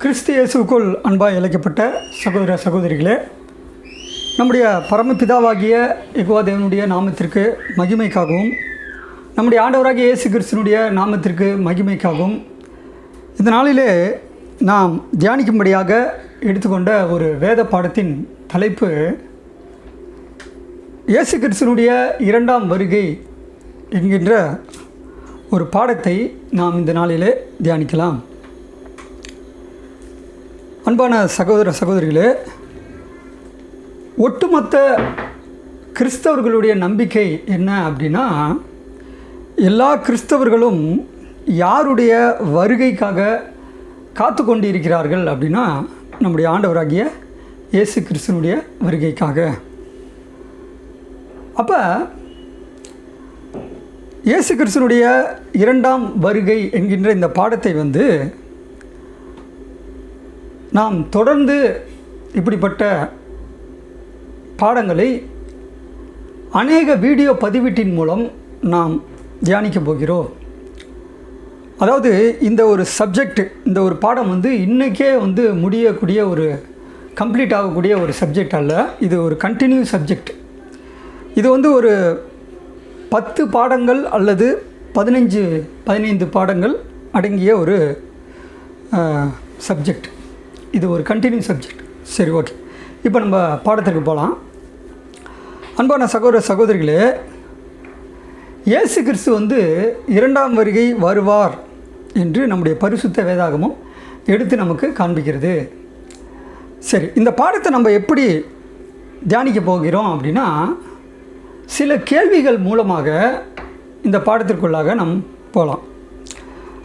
கிறிஸ்து இயேசுவுக்குள் அன்பாய் அழைக்கப்பட்ட சகோதர சகோதரிகளே, நம்முடைய பரமபிதாவாகிய யெகோவா தேவனுடைய நாமத்திற்கு மகிமைக்காகவும், நம்முடைய ஆண்டவராகிய இயேசு கிறிஸ்துனுடைய நாமத்திற்கு மகிமைக்காகவும் இந்த நாளிலே நாம் தியானிக்கும்படியாக எடுத்துக்கொண்ட ஒரு வேத பாடத்தின் தலைப்பு இயேசு கிறிஸ்துனுடைய இரண்டாம் வருகை என்கின்ற ஒரு பாடத்தை நாம் இந்த நாளிலே தியானிக்கலாம். அன்பான சகோதர சகோதரிகளே, ஒட்டுமொத்த கிறிஸ்தவர்களுடைய நம்பிக்கை என்ன அப்படின்னா, எல்லா கிறிஸ்தவர்களும் யாருடைய வருகைக்காக காத்து கொண்டு இருக்கிறார்கள் அப்படின்னா, நம்முடைய ஆண்டவராகிய இயேசு கிறிஸ்துனுடைய வருகைக்காக. அப்போ இயேசு கிறிஸ்துனுடைய இரண்டாம் வருகை என்கின்ற இந்த பாடத்தை நாம் தொடர்ந்து இப்படிப்பட்ட பாடங்களை அநேக வீடியோ பதிவீட்டின் மூலம் நாம் தியானிக்க போகிறோம். அதாவது இந்த ஒரு சப்ஜெக்ட், இந்த ஒரு பாடம் இன்றைக்கே முடியக்கூடிய ஒரு கம்ப்ளீட் ஆகக்கூடிய ஒரு சப்ஜெக்ட் அல்ல. இது ஒரு கண்டினியூ சப்ஜெக்ட். இது ஒரு 10 பாடங்கள் அல்லது 15 பாடங்கள் அடங்கிய ஒரு சப்ஜெக்ட். இது ஒரு கண்டினியூ சப்ஜெக்ட். சரி, ஓகே. இப்போ நம்ம பாடத்திற்கு போகலாம். அன்பான சகோதர சகோதரிகளே, இயேசு கிறிஸ்து இரண்டாம் வருகை வருவார் என்று நம்முடைய பரிசுத்த வேதாகமும் எடுத்து நமக்கு காண்பிக்கிறது. சரி, இந்த பாடத்தை நம்ம எப்படி தியானிக்க போகிறோம் அப்படின்னா, சில கேள்விகள் மூலமாக இந்த பாடத்திற்குள்ளாக நாம் போகலாம்.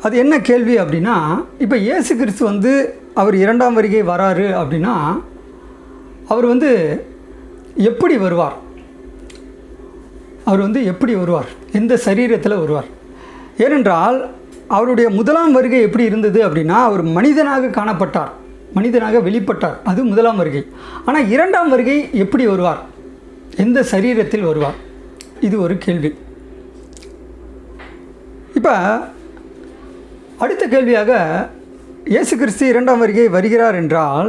அது என்ன கேள்வி அப்படின்னா, இப்போ இயேசு கிறிஸ்து அவர் இரண்டாம் வருகை வராரு அப்படின்னா, அவர் எப்படி வருவார்? அவர் எப்படி வருவார்? எந்த சரீரத்தில் வருவார்? ஏனென்றால் அவருடைய முதலாம் வருகை எப்படி இருந்தது அப்படின்னா, அவர் மனிதனாக காணப்பட்டார், மனிதனாக வெளிப்பட்டார். அது முதலாம் வருகை. ஆனால் இரண்டாம் வருகை எப்படி வருவார்? எந்த சரீரத்தில் வருவார்? இது ஒரு கேள்வி. இப்போ அடுத்த கேள்வியாக, இயேசு கிறிஸ்து இரண்டாம் வருகை வருகிறார் என்றால்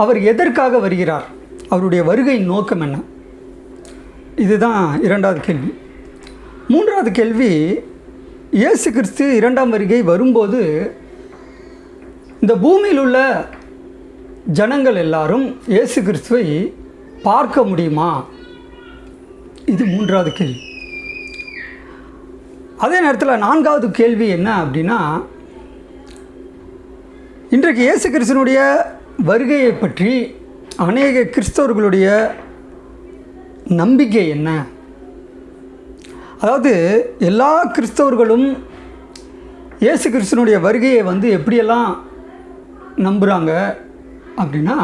அவர் எதற்காக வருகிறார்? அவருடைய வருகை நோக்கம் என்ன? இதுதான் இரண்டாவது கேள்வி. மூன்றாவது கேள்வி, இயேசு கிறிஸ்து இரண்டாம் வருகை வரும்போது இந்த பூமியில் உள்ள ஜனங்கள் எல்லாரும் இயேசு கிறிஸ்துவை பார்க்க முடியுமா? இது மூன்றாவது கேள்வி. அதே நேரத்தில் நான்காவது கேள்வி என்ன அப்படின்னா, இன்றைக்கு இயேசு கிறிஸ்துனுடைய வருகையை பற்றி அநேக கிறிஸ்தவர்களுடைய நம்பிக்கை என்ன? அதாவது எல்லா கிறிஸ்தவர்களும் இயேசு கிறிஸ்துனுடைய வருகையை எப்படியெல்லாம் நம்புகிறாங்க அப்படின்னா,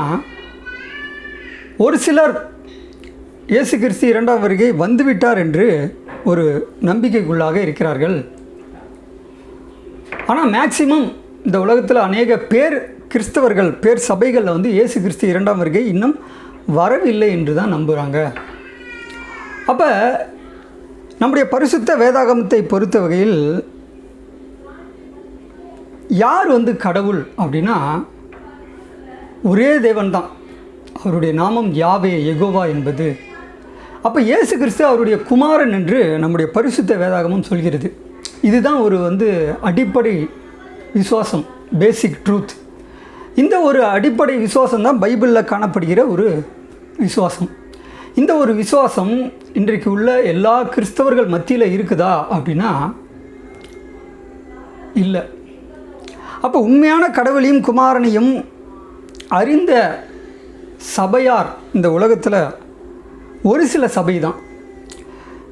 ஒரு சிலர் இயேசு கிறிஸ்து இரண்டாம் வருகை வந்துவிட்டார் என்று ஒரு நம்பிக்கைக்குள்ளாக இருக்கிறார்கள். ஆனால் மேக்சிமம் இந்த உலகத்தில் அநேக கிறிஸ்தவர்கள், சபைகளில் இயேசு கிறிஸ்து இரண்டாம் வருகை இன்னும் வரவில்லை என்று தான் நம்புகிறாங்க. அப்போ நம்முடைய பரிசுத்த வேதாகமத்தை பொறுத்த வகையில் யார் கடவுள் அப்படின்னா, ஒரே தேவன் தான். அவருடைய நாமம் யாவே, யெகோவா என்பது. அப்போ இயேசு கிறிஸ்து அவருடைய குமாரன் என்று நம்முடைய பரிசுத்த வேதாகமும் சொல்கிறது. இதுதான் ஒரு அடிப்படை விசுவாசம், பேசிக் ட்ரூத். இந்த ஒரு அடிப்படை விசுவாசம் தான் பைபிளில் காணப்படுகிற ஒரு விசுவாசம். இந்த ஒரு விசுவாசம் இன்றைக்கு உள்ள எல்லா கிறிஸ்தவர்கள் மத்தியில் இருக்குதா அப்படின்னா இல்லை. அப்போ உண்மையான கடவுளையும் குமாரனையும் அறிந்த சபையார் இந்த உலகத்தில் ஒரு சில சபை தான்.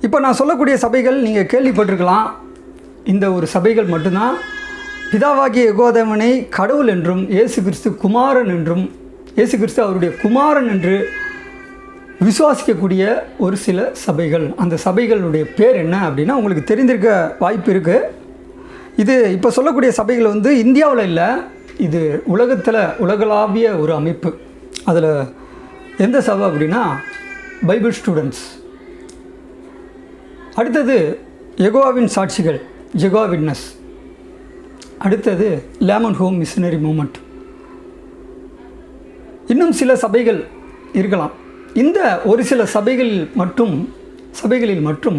இப்போ நான் சொல்லக்கூடிய சபைகள் நீங்கள் கேள்விப்பட்டிருக்கலாம். இந்த ஒரு சபைகள் மட்டும்தான் பிதாவாகிய யெகோவா தேவனை கடவுள் என்றும், இயேசு கிறிஸ்து குமாரன் என்றும், இயேசு கிறிஸ்து அவருடைய குமாரன் என்று விசுவாசிக்கக்கூடிய ஒரு சில சபைகள். அந்த சபைகளுடைய பேர் என்ன அப்படின்னா உங்களுக்கு தெரிந்திருக்க வாய்ப்பு இருக்குது. இது இப்போ சொல்லக்கூடிய சபைகள் இந்தியாவில் இல்லை, இது உலகத்தில் உலகளாவிய ஒரு அமைப்பு. அதில் எந்த சபை அப்படின்னா பைபிள் ஸ்டூடெண்ட்ஸ். அடுத்தது யெகோவாவின் சாட்சிகள், ஜெகோவா விட்னஸ். அடுத்தது லேமன் ஹோம் மிஷனரி மூமெண்ட். இன்னும் சில சபைகள் இருக்கலாம். இந்த ஒரு சில சபைகளில் மட்டும்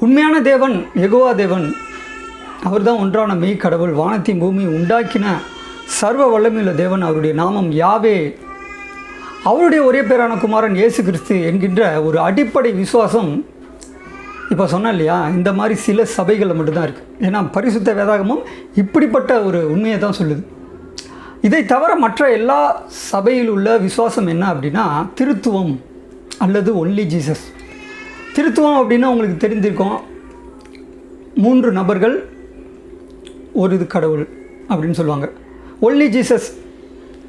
உண்மையான தேவன் யெகோவா தேவன், அவர் தான் ஒன்றான மெய் கடவுள், வானத்தையும் பூமியை உண்டாக்கின சர்வ வல்லமையுள்ள தேவன், அவருடைய நாமம் யாவே, அவருடைய ஒரே பேரான குமாரன் இயேசு கிறிஸ்து என்கின்ற ஒரு அடிப்படை விசுவாசம் இப்போ சொன்னேன் இல்லையா, இந்த மாதிரி சில சபைகளில் மட்டும்தான் இருக்குது. ஏன்னா பரிசுத்த வேதாகமும் இப்படிப்பட்ட ஒரு உண்மையை தான் சொல்லுது. இதை தவிர மற்ற எல்லா சபையில் உள்ள விசுவாசம் என்ன அப்படின்னா திருத்துவம் அல்லது ஒன்லி ஜீசஸ். திருத்துவம் அப்படின்னா உங்களுக்கு தெரிஞ்சிருக்கும், 3 நபர்கள் ஒரு இது கடவுள் அப்படின்னு சொல்லுவாங்க. ஒன்லி ஜீசஸ்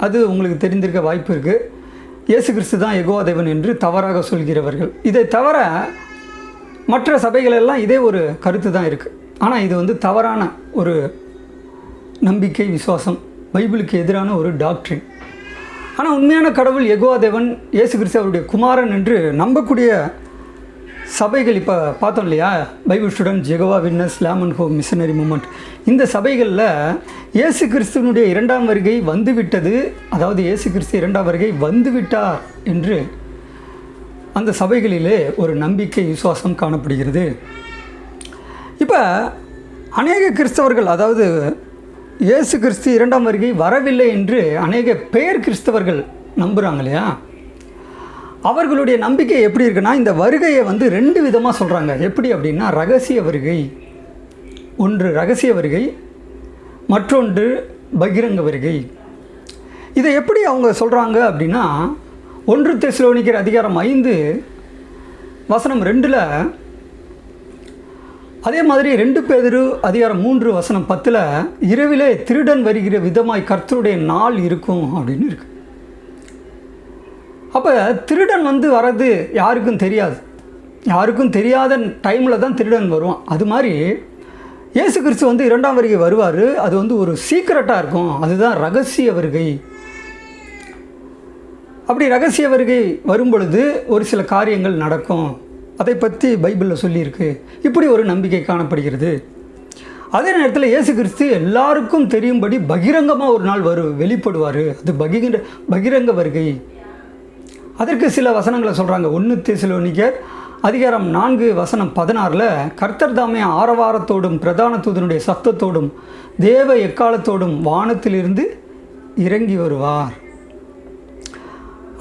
அது உங்களுக்கு தெரிந்திருக்க வாய்ப்பு இருக்குது. இயேசு கிறிஸ்து தான் யெகோவா தேவன் என்று தவறாக சொல்கிறவர்கள். இதை தவிர மற்ற சபைகளெல்லாம் இதே ஒரு கருத்து தான் இருக்குது. ஆனால் இது தவறான ஒரு நம்பிக்கை, விசுவாசம், பைபிளுக்கு எதிரான ஒரு டாக்ட்ரின். ஆனால் உண்மையான கடவுள் யெகோவா தேவன், இயேசு கிறிஸ்து அவருடைய குமாரன் என்று நம்பக்கூடிய சபைகள் இப்போ பார்த்தோம் இல்லையா, Bible student, Jehovah witness, layman home missionary movement. இந்த சபைகளில் இயேசு கிறிஸ்துவனுடைய 2ஆம் வருகை வந்துவிட்டது, அதாவது இயேசு கிறிஸ்து 2ஆம் வருகை வந்துவிட்டார் என்று அந்த சபைகளிலே ஒரு நம்பிக்கை, விசுவாசம் காணப்படுகிறது. இப்போ அநேக கிறிஸ்தவர்கள், அதாவது இயேசு கிறிஸ்து 2ஆம் வருகை வரவில்லை என்று அநேக பெயர் கிறிஸ்தவர்கள் நம்புகிறாங்க இல்லையா, அவர்களுடைய நம்பிக்கை எப்படி இருக்குன்னா, இந்த வருகையை 2 விதமாக சொல்கிறாங்க. எப்படி அப்படின்னா ரகசிய வருகை, ஒன்று ரகசிய வருகை, மற்றொன்று பகிரங்க வருகை. இதை எப்படி அவங்க சொல்கிறாங்க அப்படின்னா 1 தெசலோனிக்கர் அதிகாரம் 5 வசனம் 2ல், அதே மாதிரி 2 பேதுரு அதிகாரம் 3 வசனம் 10ல் இரவிலே திருடன் வருகிற விதமாய் கர்த்தருடைய நாள் இருக்கும் அப்படின்னு இருக்கு. அப்போ திருடன் வர்றது யாருக்கும் தெரியாது, யாருக்கும் தெரியாத டைமில் தான் திருடன் வருவான். அது மாதிரி இயேசு கிறிஸ்து 2ஆம் வருகை வருவார், அது ஒரு சீக்ரெட்டாக இருக்கும், அதுதான் ரகசிய வருகை. அப்படி ரகசிய வருகை வரும் பொழுது ஒரு சில காரியங்கள் நடக்கும், அதை பற்றி பைபிளில் சொல்லியிருக்கு. இப்படி ஒரு நம்பிக்கை காணப்படுகிறது. அதே நேரத்தில் இயேசு கிறிஸ்து எல்லாருக்கும் தெரியும்படி பகிரங்கமாக ஒரு நாள் வெளிப்படுவார், அது பகிரங்க வருகை. அதற்கு சில வசனங்களை சொல்கிறாங்க. 1 தெசலோனிக்கர் அதிகாரம் 4 வசனம் 16ல் கர்த்தர் தாமே ஆரவாரத்தோடும் பிரதான தூதனுடைய சத்தத்தோடும் தேவ எக்காலத்தோடும் வானத்திலிருந்து இறங்கி வருவார்.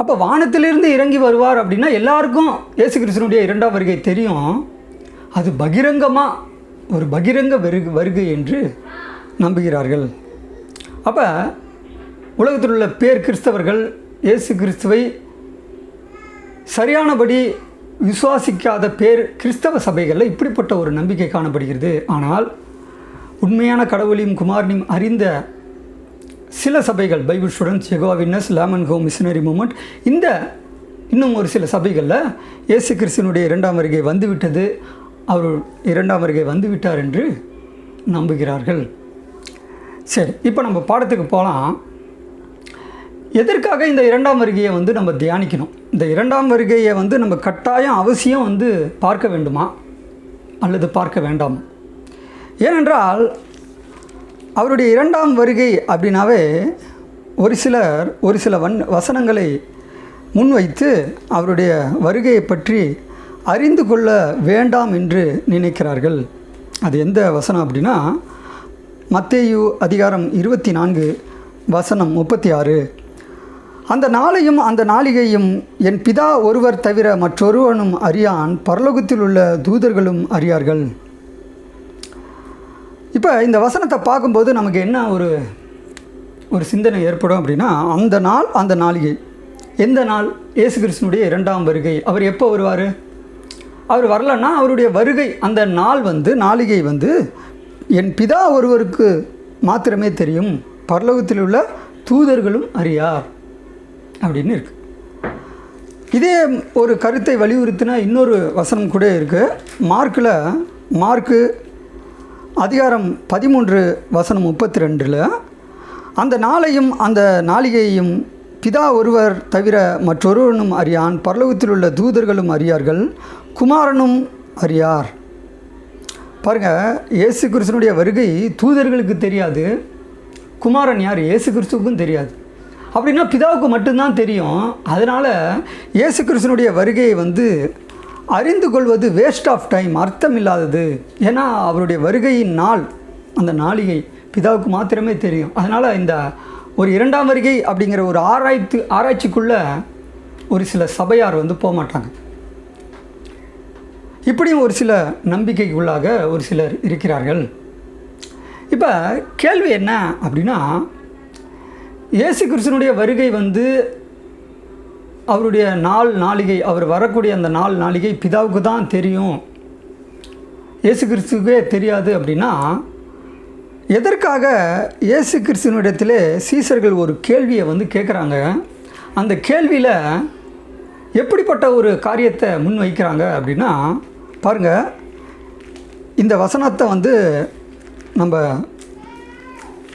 அப்போ வானத்திலிருந்து இறங்கி வருவார் அப்படின்னா எல்லாருக்கும் இயேசு கிறிஸ்துனுடைய 2ஆம் வருகை தெரியும், அது பகிரங்கமாக ஒரு பகிரங்க வருகை என்று நம்புகிறார்கள். அப்போ உலகத்தில் உள்ள பேர் கிறிஸ்தவர்கள் இயேசு கிறிஸ்துவை சரியானபடி விசுவாசிக்காத பேர் கிறிஸ்தவ சபைகளில் இப்படிப்பட்ட ஒரு நம்பிக்கை காணப்படுகிறது. ஆனால் உண்மையான கடவுளையும் குமாரனையும் அறிந்த சில சபைகள், Bible students, Jehovah witness, layman home missionary movement, இன்னும் ஒரு சில சபைகளில் இயேசு கிறிஸ்துவனுடைய 2ஆம் வருகை வந்துவிட்டது, அவர் 2ஆம் வருகை வந்துவிட்டார் என்று நம்புகிறார்கள். சரி, இப்போ நம்ம பாடத்துக்கு போகலாம். எதற்காக இந்த 2ஆம் வருகையை நம்ம தியானிக்கணும்? இந்த 2ஆம் வருகையை நம்ம கட்டாயம் அவசியம் பார்க்க வேண்டுமா அல்லது பார்க்க வேண்டாமா? ஏனென்றால் அவருடைய 2ஆம் வருகை அப்படின்னாவே ஒரு சில வசனங்களை முன்வைத்து அவருடைய வருகையை பற்றி அறிந்து கொள்ள வேண்டாம் என்று நினைக்கிறார்கள். அது எந்த வசனம் அப்படின்னா மத்தேயு அதிகாரம் 24 வசனம் 36. அந்த நாளையும் அந்த நாளிகையும் என் பிதா ஒருவர் தவிர மற்றொருவனும் அறியான், பரலோகத்தில் உள்ள தூதர்களும் அறியார்கள். இப்போ இந்த வசனத்தை பார்க்கும்போது நமக்கு என்ன ஒரு சிந்தனை ஏற்படும் அப்படின்னா, அந்த நாள் அந்த நாளிகை, எந்த நாள்? இயேசு கிறிஸ்துனுடைய 2ஆம் வருகை. அவர் எப்போ வருவார்? அவர் வரலன்னா அவருடைய வருகை அந்த நாள் நாளிகை என் பிதா ஒருவருக்கு மாத்திரமே தெரியும், பரலோகத்தில் உள்ள தூதர்களும் அறியார் அப்படின்னு இருக்கு. இதே ஒரு கருத்தை வலியுறுத்தின இன்னொரு வசனம் கூட இருக்குது. மார்க்கு அதிகாரம் 13 வசனம் 32ல், அந்த நாளையும் அந்த நாளிகையையும் பிதா ஒருவர் தவிர மற்றொருவனும் அறியான், பரலோகத்தில் உள்ள தூதர்களும் அறியார்கள், குமாரனும் அறியார். பாருங்கள், இயேசு கிறிஸ்துனுடைய வருகை தூதர்களுக்கு தெரியாது, குமாரன் யார் இயேசு கிறிஸ்துவுக்கும் தெரியாது. அப்படின்னா பிதாவுக்கு மட்டும்தான் தெரியும். அதனால் இயேசு கிறிஸ்துனுடைய வருகையை அறிந்து கொள்வது வேஸ்ட் ஆஃப் டைம், அர்த்தம் இல்லாதது. ஏன்னா அவருடைய வருகையின் நாள், அந்த நாளிகை பிதாவுக்கு மாத்திரமே தெரியும். அதனால் இந்த ஒரு இரண்டாம் வருகை அப்படிங்கிற ஒரு ஆராய்ச்சிக்குள்ளே ஒரு சில சபையார் போக மாட்டாங்க. இப்படியும் ஒரு சில நம்பிக்கைக்குள்ளாக ஒரு சிலர் இருக்கிறார்கள். இப்போ கேள்வி என்ன அப்படின்னா, இயேசு கிறிஸ்துனுடைய வருகை அவருடைய நாளிகை, அவர் வரக்கூடிய அந்த நாளிகை பிதாவுக்கு தான் தெரியும், இயேசு கிறிஸ்துவே தெரியாது அப்படின்னா, எதற்காக இயேசு கிறிஸ்துவனிடத்திலே சீசர்கள் ஒரு கேள்வியை கேட்குறாங்க? அந்த கேள்வியில் எப்படிப்பட்ட ஒரு காரியத்தை முன் வைக்கிறாங்க அப்படின்னா, பாருங்கள், இந்த வசனத்தை நம்ம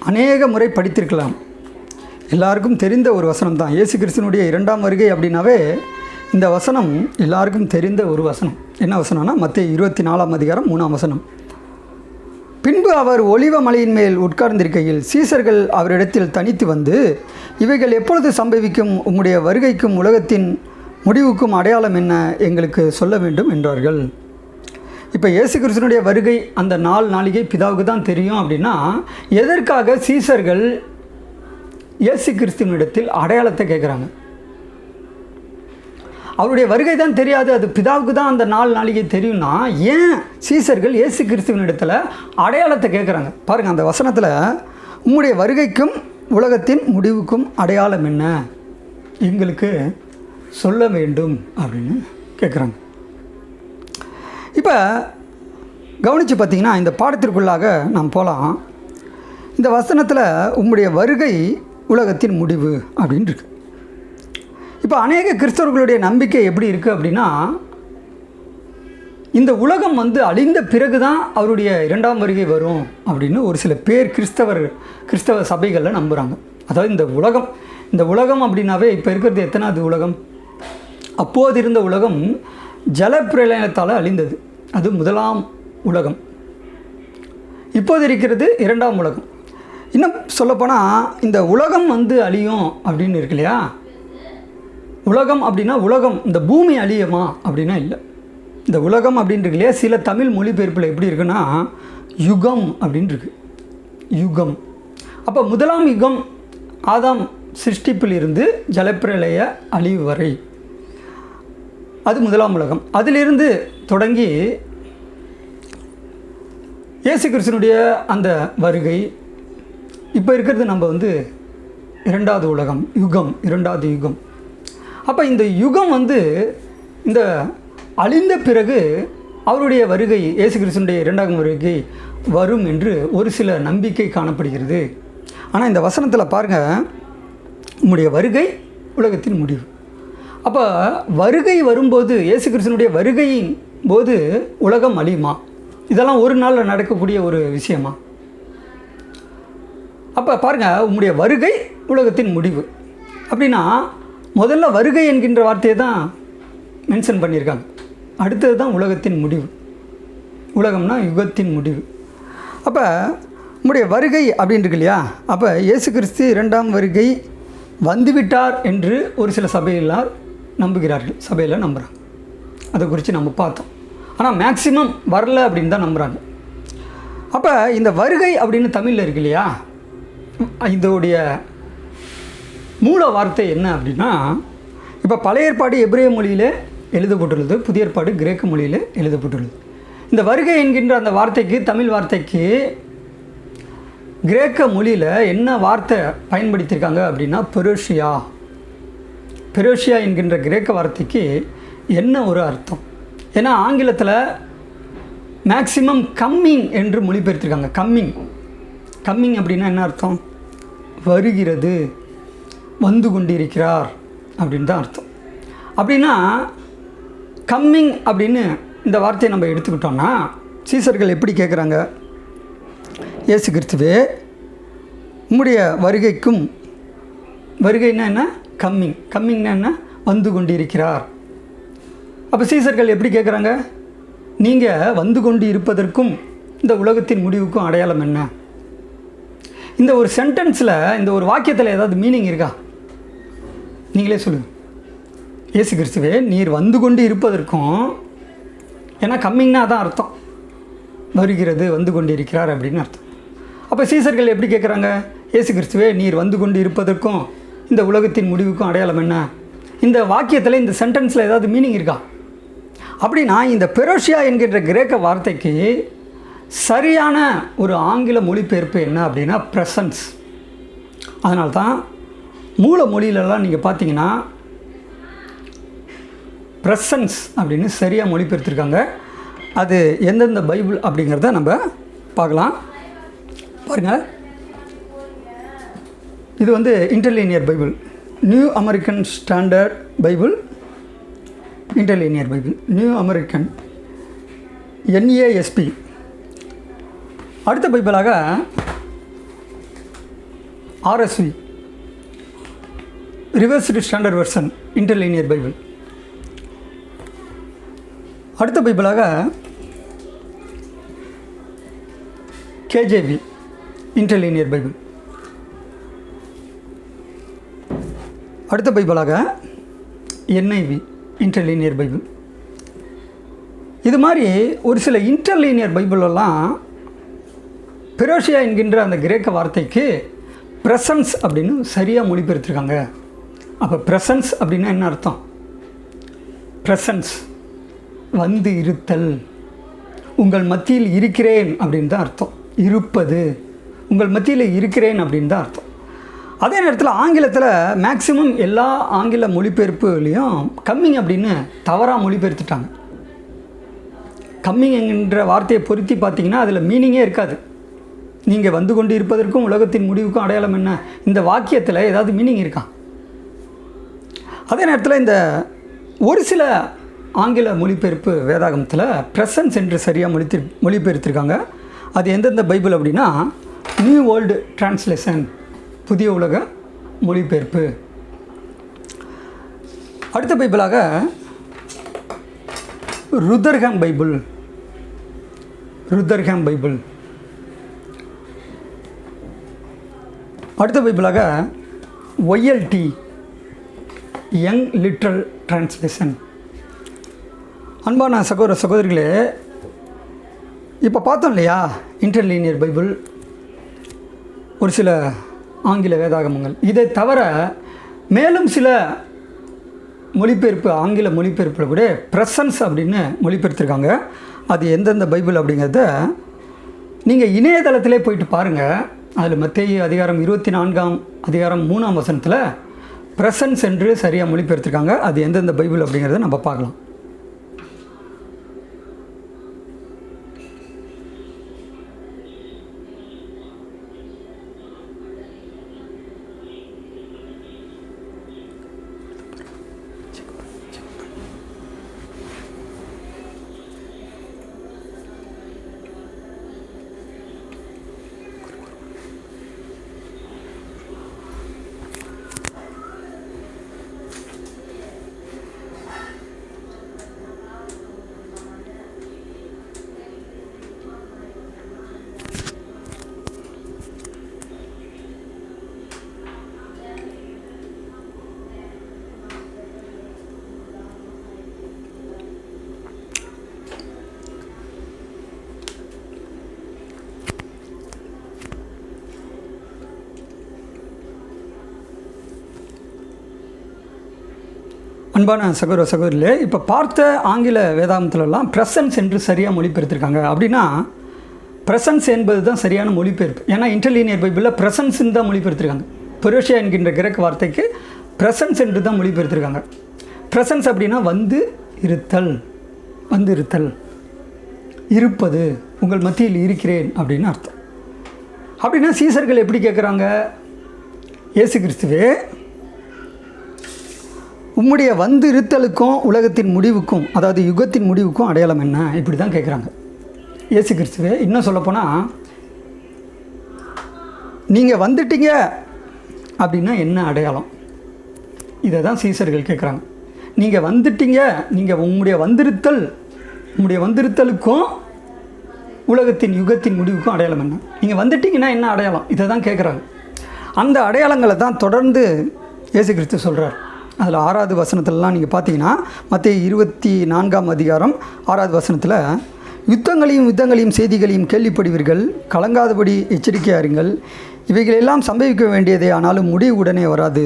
அநேக முறை படித்திருக்கலாம். எல்லாருக்கும் தெரிந்த ஒரு வசனம் தான். இயேசு கிறிஸ்துவனுடைய இரண்டாம் வருகை அப்படின்னாவே இந்த வசனம் எல்லாருக்கும் தெரிந்த ஒரு வசனம். என்ன வசனம்னா மத்தேயு 24 அதிகாரம் 3 வசனம். பின்பு அவர் ஒலிவ மலையின் மேல் உட்கார்ந்திருக்கையில் சீசர்கள் அவரிடத்தில் தனித்து இவைகள் எப்பொழுது சம்பவிக்கும்? உம்முடைய வருகைக்கும் உலகத்தின் முடிவுக்கும் அடையாளம் என்ன? எங்களுக்கு சொல்ல வேண்டும் என்றார்கள். இப்போ இயேசு கிறிஸ்துவனுடைய வருகை அந்த நாளிகை பிதாவுக்கு தான் தெரியும் அப்படின்னா, எதற்காக சீசர்கள் இயேசு கிறிஸ்துவனிடத்தில் அடையாளத்தை கேட்குறாங்க? அவருடைய வருகை தான் தெரியாது, அது பிதாவுக்கு தான் அந்த நாளிகை தெரியும்னா ஏன் சீசர்கள் இயேசு கிறிஸ்துவனிடத்தில் அடையாளத்தை கேட்குறாங்க? பாருங்கள், அந்த வசனத்தில் உம்முடைய வருகைக்கும் உலகத்தின் முடிவுக்கும் அடையாளம் என்ன? எங்களுக்கு சொல்ல வேண்டும் அப்படின்னு கேட்குறாங்க. இப்போ கவனித்து பார்த்திங்கன்னா, இந்த பாடத்திற்குள்ளாக நாம் போகலாம். இந்த வசனத்தில் உம்முடைய வருகை உலகத்தின் முடிவு அப்படின்னு இருக்கு. இப்போ அநேக கிறிஸ்தவர்களுடைய நம்பிக்கை எப்படி இருக்குது அப்படின்னா, இந்த உலகம் அழிந்த பிறகு தான் அவருடைய இரண்டாம் வருகை வரும் அப்படின்னு ஒரு சில பேர் கிறிஸ்தவ சபைகளில் நம்புகிறாங்க. அதாவது இந்த உலகம் அப்படின்னாவே இப்போ இருக்கிறது எத்தனாவது உலகம்? அப்போது இருந்த உலகம் ஜலப்பிரளயத்தால் அழிந்தது, அது முதலாம் உலகம். இப்போது இருக்கிறது இரண்டாம் உலகம். இன்னும் சொல்லப்போனால் இந்த உலகம் அழியும் அப்படின்னு இருக்கு இல்லையா? உலகம் அப்படின்னா உலகம், இந்த பூமி அழியுமா அப்படின்னா இல்லை. இந்த உலகம் அப்படின்னு இருக்கு இல்லையா? சில தமிழ் மொழிபெயர்ப்பில் எப்படி இருக்குன்னா யுகம் அப்படின்னு இருக்கு. யுகம். அப்போ முதலாம் யுகம் ஆதாம் சிருஷ்டிப்பில் இருந்து ஜலப்பிரளய அழிவு வரை, அது முதலாம் உலகம். அதிலிருந்து தொடங்கி இயேசு கிறிஸ்துவனுடைய அந்த வருகை, இப்போ இருக்கிறது நம்ம இரண்டாவது உலகம், யுகம், இரண்டாவது யுகம். அப்போ இந்த யுகம் இந்த அழிந்த பிறகு அவருடைய வருகை, இயேசு கிறிஸ்துவனுடைய இரண்டாம் வருகை வரும் என்று ஒரு சில நம்பிக்கை காணப்படுகிறது. ஆனால் இந்த வசனத்தில் பாருங்கள், உம்முடைய வருகை உலகத்தின் முடிவு. அப்போ வருகை வரும்போது, இயேசு கிறிஸ்துவனுடைய வருகையின் போது உலகம் அழியுமா? இதெல்லாம் ஒரு நாளில் நடக்கக்கூடிய ஒரு விஷயமா? அப்போ பாருங்கள், உம்முடைய வருகை உலகத்தின் முடிவு அப்படின்னா முதல்ல வருகை என்கின்ற வார்த்தையை தான் மென்ஷன் பண்ணியிருக்காங்க. அடுத்தது தான் உலகத்தின் முடிவு. உலகம்னா யுகத்தின் முடிவு. அப்போ உம்முடைய வருகை அப்படின்னு இருக்கு இல்லையா? அப்போ இயேசு கிறிஸ்து இரண்டாம் வருகை வந்துவிட்டார் என்று ஒரு சில சபையிலார் நம்புகிறார்கள், சபையில் நம்புகிறாங்க. அதை குறித்து நம்ம பார்த்தோம். ஆனால் மேக்சிமம் வரல அப்படின்னு தான் நம்புகிறாங்க. அப்போ இந்த வருகை அப்படின்னு தமிழில் இருக்கு இல்லையா? இதோடைய மூல வார்த்தை என்ன அப்படின்னா, இப்போ பழைய ஏற்பாடு எபிரேய மொழியில் எழுதப்பட்டுள்ளது, புதிய ஏற்பாடு கிரேக்க மொழியில் எழுதப்பட்டுள்ளது. இந்த வருகை என்கின்ற அந்த வார்த்தைக்கு, தமிழ் வார்த்தைக்கு கிரேக்க மொழியில் என்ன வார்த்தை பயன்படுத்தியிருக்காங்க அப்படின்னா பெரோஷியா. பெரோஷியா என்கின்ற கிரேக்க வார்த்தைக்கு என்ன ஒரு அர்த்தம்? ஏன்னா ஆங்கிலத்தில் மேக்சிமம் கம்மிங் என்று மொழிபெயர்த்திருக்காங்க. கம்மிங் அப்படின்னா என்ன அர்த்தம்? வருகிறது, வந்து கொண்டிருக்கிறார் அப்படின்னு தான் அர்த்தம். அப்படின்னா கம்மிங் அப்படின்னு இந்த வார்த்தையை நம்ம எடுத்துக்கிட்டோம்னா, சீசர்கள் எப்படி கேட்குறாங்க? இயேசு கிறிஸ்துவே, உம்முடைய வருகைக்கும், வருகைன்னா என்ன? கம்மிங்னா என்ன? வந்து கொண்டிருக்கிறார். அப்போ சீசர்கள் எப்படி கேட்குறாங்க? நீங்கள் வந்து கொண்டு இருப்பதற்கும் இந்த உலகத்தின் முடிவுக்கும் அடையாளம் என்ன? இந்த ஒரு சென்டென்ஸில், இந்த ஒரு வாக்கியத்தில் ஏதாவது மீனிங் இருக்கா? நீங்களே சொல்லுங்கள். இயேசு கிறிஸ்துவே நீர் வந்து கொண்டு இருப்பதற்கும், ஏன்னா கம்மிங்னா தான் அர்த்தம், வருகிறது, வந்து கொண்டு இருக்கிறார் அப்படின்னு அர்த்தம். அப்போ சீசர்கள் எப்படி கேட்குறாங்க? இயேசு கிறிஸ்துவே நீர் வந்து கொண்டு இருப்பதற்கும் இந்த உலகத்தின் முடிவுக்கும் அடையாளம் என்ன? இந்த வாக்கியத்தில், இந்த சென்டென்ஸில் ஏதாவது மீனிங் இருக்கா? அப்படின்னா இந்த பெரோஷியா என்கின்ற கிரேக்க வார்த்தைக்கு சரியான ஒரு ஆங்கில மொழிபெயர்ப்பு என்ன அப்படின்னா ப்ரெசன்ஸ். அதனால்தான் மூல மொழியிலலாம் நீங்கள் பார்த்தீங்கன்னா ப்ரெசன்ஸ் அப்படின்னு சரியாக மொழிபெயர்த்திருக்காங்க. அது எந்தெந்த பைபிள் அப்படிங்கிறத நம்ம பார்க்கலாம். பாருங்கள், இது வந்து interlinear Bible, New American Standard Bible, interlinear Bible, New American NASB. அடுத்த பைபிளாக RSV, Revised Standard Version, interlinear Bible. அடுத்த பைபிளாக KJV, இன்டர்லீனியர் பைபிள். அடுத்த பைபிளாக NIV, இன்டர்லீனியர் பைபிள். இது மாதிரி ஒரு சில இன்டர்லீனியர் பைபிளெல்லாம் பெரோஷியா என்கின்ற அந்த கிரேக்க வார்த்தைக்கு ப்ரெசன்ஸ் அப்படின்னு சரியாக மொழிபெயர்த்திருக்காங்க. அப்போ ப்ரெசன்ஸ் அப்படின்னா என்ன அர்த்தம்? ப்ரெசன்ஸ் வந்து இருத்தல், உங்கள் மத்தியில் இருக்கிறேன் அப்படின்னு தான் அர்த்தம். இருப்பது, உங்கள் மத்தியில் இருக்கிறேன் அப்படின்னு தான் அர்த்தம். அதே நேரத்தில் ஆங்கிலத்தில் மேக்சிமம் எல்லா ஆங்கில மொழிபெயர்ப்புலேயும் கம்மிங் அப்படின்னு தவறாக மொழிபெயர்த்துட்டாங்க. கம்மிங் என்கின்ற வார்த்தையை பொருத்தி பார்த்தீங்கன்னா அதில் மீனிங்கே இருக்காது. நீங்கள் வந்து கொண்டு இருப்பதற்கும் உலகத்தின் முடிவுக்கும் அடையாளம் என்ன? இந்த வாக்கியத்தில் ஏதாவது மீனிங் இருக்கா? அதே நேரத்தில் இந்த ஒரு சில ஆங்கில மொழிபெயர்ப்பு வேதாகமத்தில் ப்ரெசன்ஸ் என்று சரியாக மொழிபெயர்த்திருக்காங்க. அது எந்தெந்த பைபிள் அப்படின்னா நியூ வேர்ல்டு டிரான்ஸ்லேஷன், புதிய உலக மொழிபெயர்ப்பு. அடுத்த பைபிளாக ருதர்ஹாம் பைபிள், ருதர்ஹாம் பைபிள். அடுத்த பைபிளாக YLT, யங் லிட்ரல் டிரான்ஸ்லேஷன். அன்பான சகோதர சகோதரிகளே, இப்போ பார்த்தோம் இல்லையா, இன்டர்லீனியர் பைபிள், ஒரு சில ஆங்கில வேதாகமங்கள். இதை தவிர மேலும் சில மொழிபெயர்ப்பு, ஆங்கில மொழிபெயர்ப்பில் கூட ப்ரெசன்ஸ் அப்படின்னு மொழிபெயர்த்திருக்காங்க. அது எந்தெந்த பைபிள் அப்படிங்கிறத நீங்கள் இணையதளத்திலே போயிட்டு பாருங்கள். அதில் மத்தேயு அதிகாரம் 24ஆம் அதிகாரம் 3ஆம் வசனத்தில் ப்ரெசன்ஸ் என்று சரியாக மொழிபெயர்த்திருக்காங்க. அது எந்தெந்த பைபிள் அப்படிங்கிறத நம்ம பார்க்கலாம். அன்பான சகோதர சகோதரிகளே, இப்போ பார்த்த ஆங்கில வேதாந்தத்துலலாம் ப்ரெசன்ஸ் என்று சரியாக மொழிபெயர்த்திருக்காங்க. அப்படின்னா ப்ரெசன்ஸ் என்பது தான் சரியான மொழிபெயர்ப்பு. ஏன்னா இன்டர்லீனியர் பைபிளில் ப்ரெசன்ஸ்ன்னு தான் மொழிபெயர்த்திருக்காங்க. பெரோஷியா என்கின்ற கிரேக்க வார்த்தைக்கு ப்ரெசன்ஸ் என்று தான் மொழிபெயர்த்திருக்காங்க. ப்ரெசன்ஸ் அப்படின்னா வந்து இருத்தல், வந்து இருத்தல், இருப்பது, உங்கள் மத்தியில் இருக்கிறேன் அப்படின்னு அர்த்தம். அப்படின்னா சீசர்கள் எப்படி கேட்குறாங்க? இயேசு கிறிஸ்துவே உம்முடைய வந்து இருத்தலுக்கும் உலகத்தின் முடிவுக்கும், அதாவது யுகத்தின் முடிவுக்கும் அடையாளம் என்ன? இப்படி தான் கேட்குறாங்க. இயேசு கிறிஸ்துவே, இன்னும் சொல்லப்போனால் நீங்கள் வந்துட்டீங்க அப்படின்னா என்ன அடையாளம்? இதை தான் சீசர்கள் கேட்குறாங்க. நீங்கள் வந்துட்டீங்க, நீங்கள் உம்முடைய வந்திருத்தலுக்கும் உலகத்தின் யுகத்தின் முடிவுக்கும் அடையாளம் என்ன? நீங்கள் வந்துட்டீங்கன்னா என்ன அடையாளம்? இதை தான் கேட்குறாங்க. அந்த அடையாளங்களை தான் தொடர்ந்து இயேசு கிறிஸ்து சொல்கிறார். அதில் 6வது வசனத்திலலாம் நீங்கள் பார்த்தீங்கன்னா மத்தேயு 24ஆம் அதிகாரம் 6வது வசனத்தில், யுத்தங்களையும் செய்திகளையும் கேள்விப்படுவீர்கள், கலங்காதபடி எச்சரிக்கையாக இருங்கள். இவைகளெல்லாம் சம்பவிக்க வேண்டியதே, ஆனாலும் முடிவு உடனே வராது.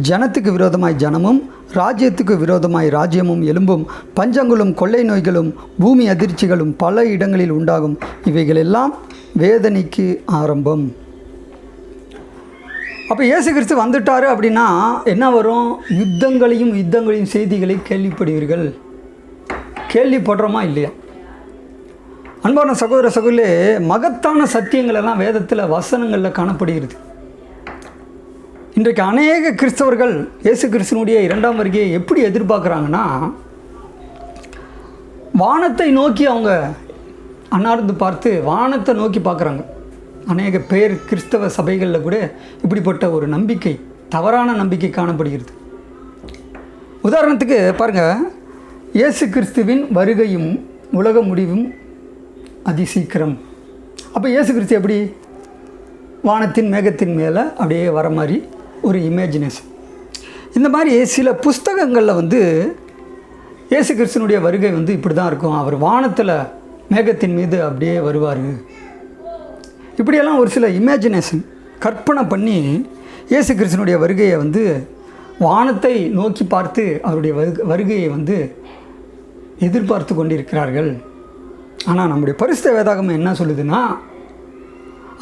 ஜனத்துக்கு விரோதமாய் ஜனமும் ராஜ்யத்துக்கு விரோதமாய் ராஜ்யமும் எழும்பும். பஞ்சங்களும் கொள்ளை நோய்களும் பூமி அதிர்ச்சிகளும் பல இடங்களில் உண்டாகும். இவைகளெல்லாம் வேதனைக்கு ஆரம்பம். அப்போ இயேசு கிறிஸ்து வந்துட்டார் அப்படின்னா என்ன வரும்? யுத்தங்களையும் செய்திகளை கேள்விப்படுவீர்கள். கேள்விப்படுறோமா இல்லையா? அன்பான சகோதர சகோதரிகளே, மகத்தான சத்தியங்கள் எல்லாம் வேதத்தில் வசனங்களில் காணப்படுகிறது. இன்றைக்கு அநேக கிறிஸ்தவர்கள் இயேசு கிறிஸ்துனுடைய 2ஆம் வருகையை எப்படி எதிர்பார்க்குறாங்கன்னா, வானத்தை நோக்கி அவங்க அன்னார்ந்து பார்த்து வானத்தை நோக்கி பார்க்குறாங்க. அநேக பேர் கிறிஸ்தவ சபைகளில் கூட இப்படிப்பட்ட ஒரு நம்பிக்கை, தவறான நம்பிக்கை காணப்படுகிறது. உதாரணத்துக்கு பாருங்கள், இயேசு கிறிஸ்துவின் வருகையும் உலக முடிவும் அதிசீக்கிரம். அப்போ இயேசு கிறிஸ்து எப்படி? வானத்தின் மேகத்தின் மேலே அப்படியே வர மாதிரி ஒரு இமேஜினேஷன். இந்த மாதிரி சில புஸ்தகங்களில் இயேசு கிறிஸ்துனுடைய வருகை இப்படி தான் இருக்கும். அவர் வானத்தில் மேகத்தின் மீது அப்படியே வருவார். இப்படியெல்லாம் ஒரு சில இமேஜினேஷன் கற்பனை பண்ணி இயேசு கிறிஸ்துனுடைய வருகையை வானத்தை நோக்கி பார்த்து அவருடைய வருகையை எதிர்பார்த்து கொண்டிருக்கிறார்கள். ஆனால் நம்முடைய பரிசுத்த வேதாகமம் என்ன சொல்லுதுன்னா,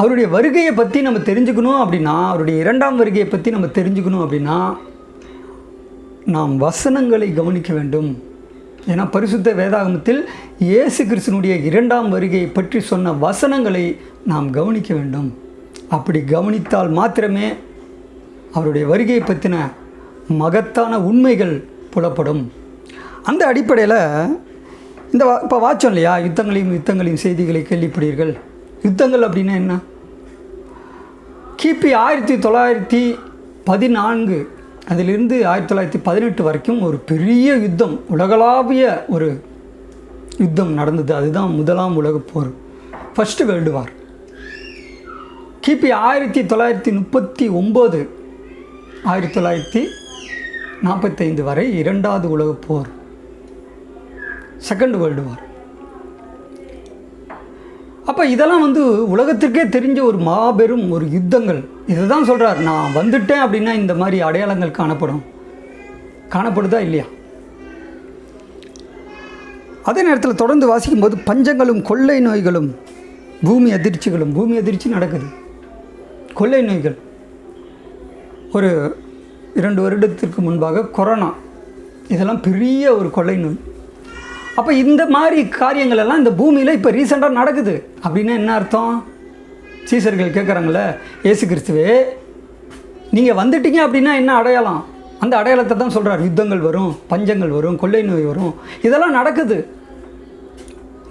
அவருடைய வருகையை பற்றி நம்ம தெரிஞ்சுக்கணும் அப்படின்னா, அவருடைய 2ஆம் வருகையை பற்றி நம்ம தெரிஞ்சுக்கணும் அப்படின்னா நாம் வசனங்களை கவனிக்க வேண்டும். ஏன்னா பரிசுத்த வேதாகமத்தில் இயேசு கிறிஸ்துனுடைய 2ஆம் வருகையை பற்றி சொன்ன வசனங்களை நாம் கவனிக்க வேண்டும். அப்படி கவனித்தால் மாத்திரமே அவருடைய வருகையை பற்றின மகத்தான உண்மைகள் புலப்படும். அந்த அடிப்படையில் இப்போ வாட்சம் இல்லையா, யுத்தங்களையும் செய்திகளை கேள்விப்படுவீர்கள். யுத்தங்கள் அப்படின்னா என்ன? கிபி 1914 அதிலிருந்து 1918 வரைக்கும் ஒரு பெரிய யுத்தம், உலகளாவிய ஒரு யுத்தம் நடந்தது. அதுதான் 1ஆம் உலகப் போர், ஃபர்ஸ்ட் வேர்ல்டு வார். கிபி 1939 1945 வரை 2வது உலகப் போர், செகண்ட் வேர்ல்டு வார். அப்போ இதெல்லாம் உலகத்திற்கே தெரிஞ்ச ஒரு மாபெரும் ஒரு யுத்தங்கள். இதை தான் சொல்கிறார், நான் வந்துட்டேன் அப்படின்னா இந்த மாதிரி அடையாளங்கள் காணப்படுதா இல்லையா? அதே நேரத்தில் தொடர்ந்து வாசிக்கும்போது பஞ்சங்களும் கொள்ளை நோய்களும் பூமி அதிர்ச்சி நடக்குது. கொள்ளை நோய்கள் ஒரு 2 வருடத்திற்கு முன்பாக கொரோனா, இதெல்லாம் பெரிய ஒரு கொள்ளை நோய். அப்போ இந்த மாதிரி காரியங்கள் எல்லாம் இந்த பூமியில் இப்போ ரீசெண்டாக நடக்குது. அப்படின்னா என்ன அர்த்தம்? சீசர்கள் கேட்குறாங்களே, இயேசு கிறிஸ்துவே நீங்கள் வந்துட்டீங்க அப்படின்னா என்ன அடையாளம்? அந்த அடையாளத்தை தான் சொல்கிறார். யுத்தங்கள் வரும், பஞ்சங்கள் வரும், கொள்ளை நோய் வரும், இதெல்லாம் நடக்குது.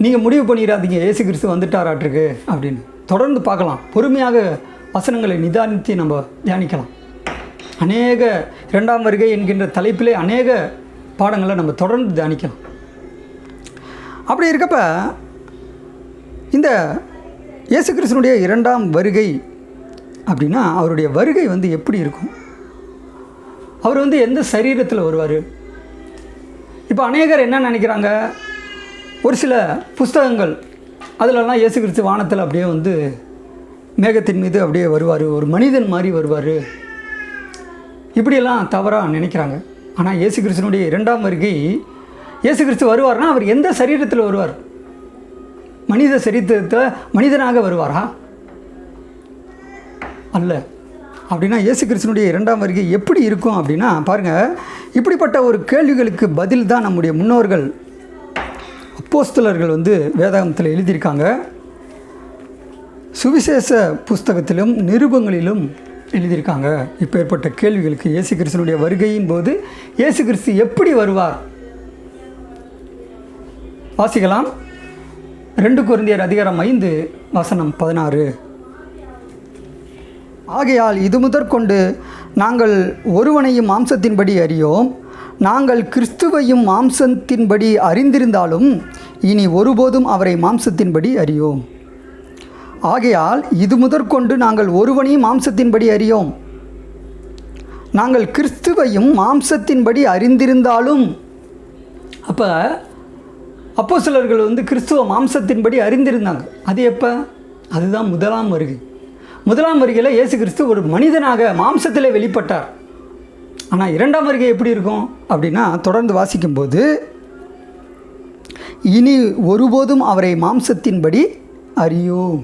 நீங்கள் முடிவு பண்ணிடாதீங்க இயேசு கிறிஸ்து வந்துட்டாராட்டிருக்கு அப்படின்னு. தொடர்ந்து பார்க்கலாம், பொறுமையாக வசனங்களை நிதானித்து நம்ம தியானிக்கலாம். அநேக 2ஆம் வருகை என்கின்ற தலைப்பிலே அநேக பாடங்களை நம்ம தொடர்ந்து தியானிக்கலாம். அப்படி இருக்கப்ப இந்த இயேசு கிறிஸ்துனுடைய 2ஆம் வருகை அப்படின்னா அவருடைய வருகை எப்படி இருக்கும்? அவர் எந்த சரீரத்தில் வருவார்? இப்போ அநேகர் என்ன நினைக்கிறாங்க, ஒரு சில புஸ்தகங்கள் அதிலெல்லாம் இயேசு கிறிஸ்து வானத்தில் அப்படியே மேகத்தின் மீது அப்படியே வருவார், ஒரு மனிதன் மாதிரி வருவார், இப்படியெல்லாம் தவறாக நினைக்கிறாங்க. ஆனால் இயேசு கிறிஸ்துனுடைய 2ஆம் வருகை, இயேசு கிறிஸ்து வருவார்னா அவர் எந்த சரீரத்தில் வருவார்? மனித சரீரத்தில் மனிதனாக வருவாரா? அல்ல. அப்படின்னா இயேசு கிறிஸ்துனுடைய 2ஆம் வருகை எப்படி இருக்கும் அப்படின்னா பாருங்கள், இப்படிப்பட்ட ஒரு கேள்விகளுக்கு பதில் தான் நம்முடைய முன்னோர்கள் அப்போஸ்தலர்கள் வேதாகமத்தில் எழுதியிருக்காங்க. சுவிசேஷ புஸ்தகத்திலும் நிருபங்களிலும் எழுதியிருக்காங்க. இப்போ ஏற்பட்ட கேள்விகளுக்கு இயேசு கிறிஸ்துனுடைய வருகையின் போது இயேசு கிறிஸ்து எப்படி வருவார்? வாசிக்கலாம். 2 கொரிந்தியர் அதிகாரம் 5 வசனம் 16. ஆகையால் இது முதற்கொண்டு நாங்கள் ஒருவனையும் மாம்சத்தின்படி அறியோம், நாங்கள் கிறிஸ்துவையும் மாம்சத்தின்படி அறிந்திருந்தாலும் இனி ஒருபோதும் அவரை மாம்சத்தின்படி அறியோம். ஆகையால் இது முதற்கொண்டு நாங்கள் ஒருவனையும் மாம்சத்தின்படி அறியோம். நாங்கள் கிறிஸ்துவையும் மாம்சத்தின்படி அறிந்திருந்தாலும். அப்போ அப்போஸ்தலர்கள் கிறிஸ்துவ மாம்சத்தின்படி அறிந்திருந்தாங்க. அது எப்போ? அதுதான் முதலாம் வருகை. முதலாம் வருகையில் இயேசு கிறிஸ்து ஒரு மனிதனாக மாம்சத்திலே வெளிப்பட்டார். ஆனால் இரண்டாம் வருகை எப்படி இருக்கும் அப்படின்னா, தொடர்ந்து வாசிக்கும்போது, இனி ஒருபோதும் அவரை மாம்சத்தின்படி அறியோம்.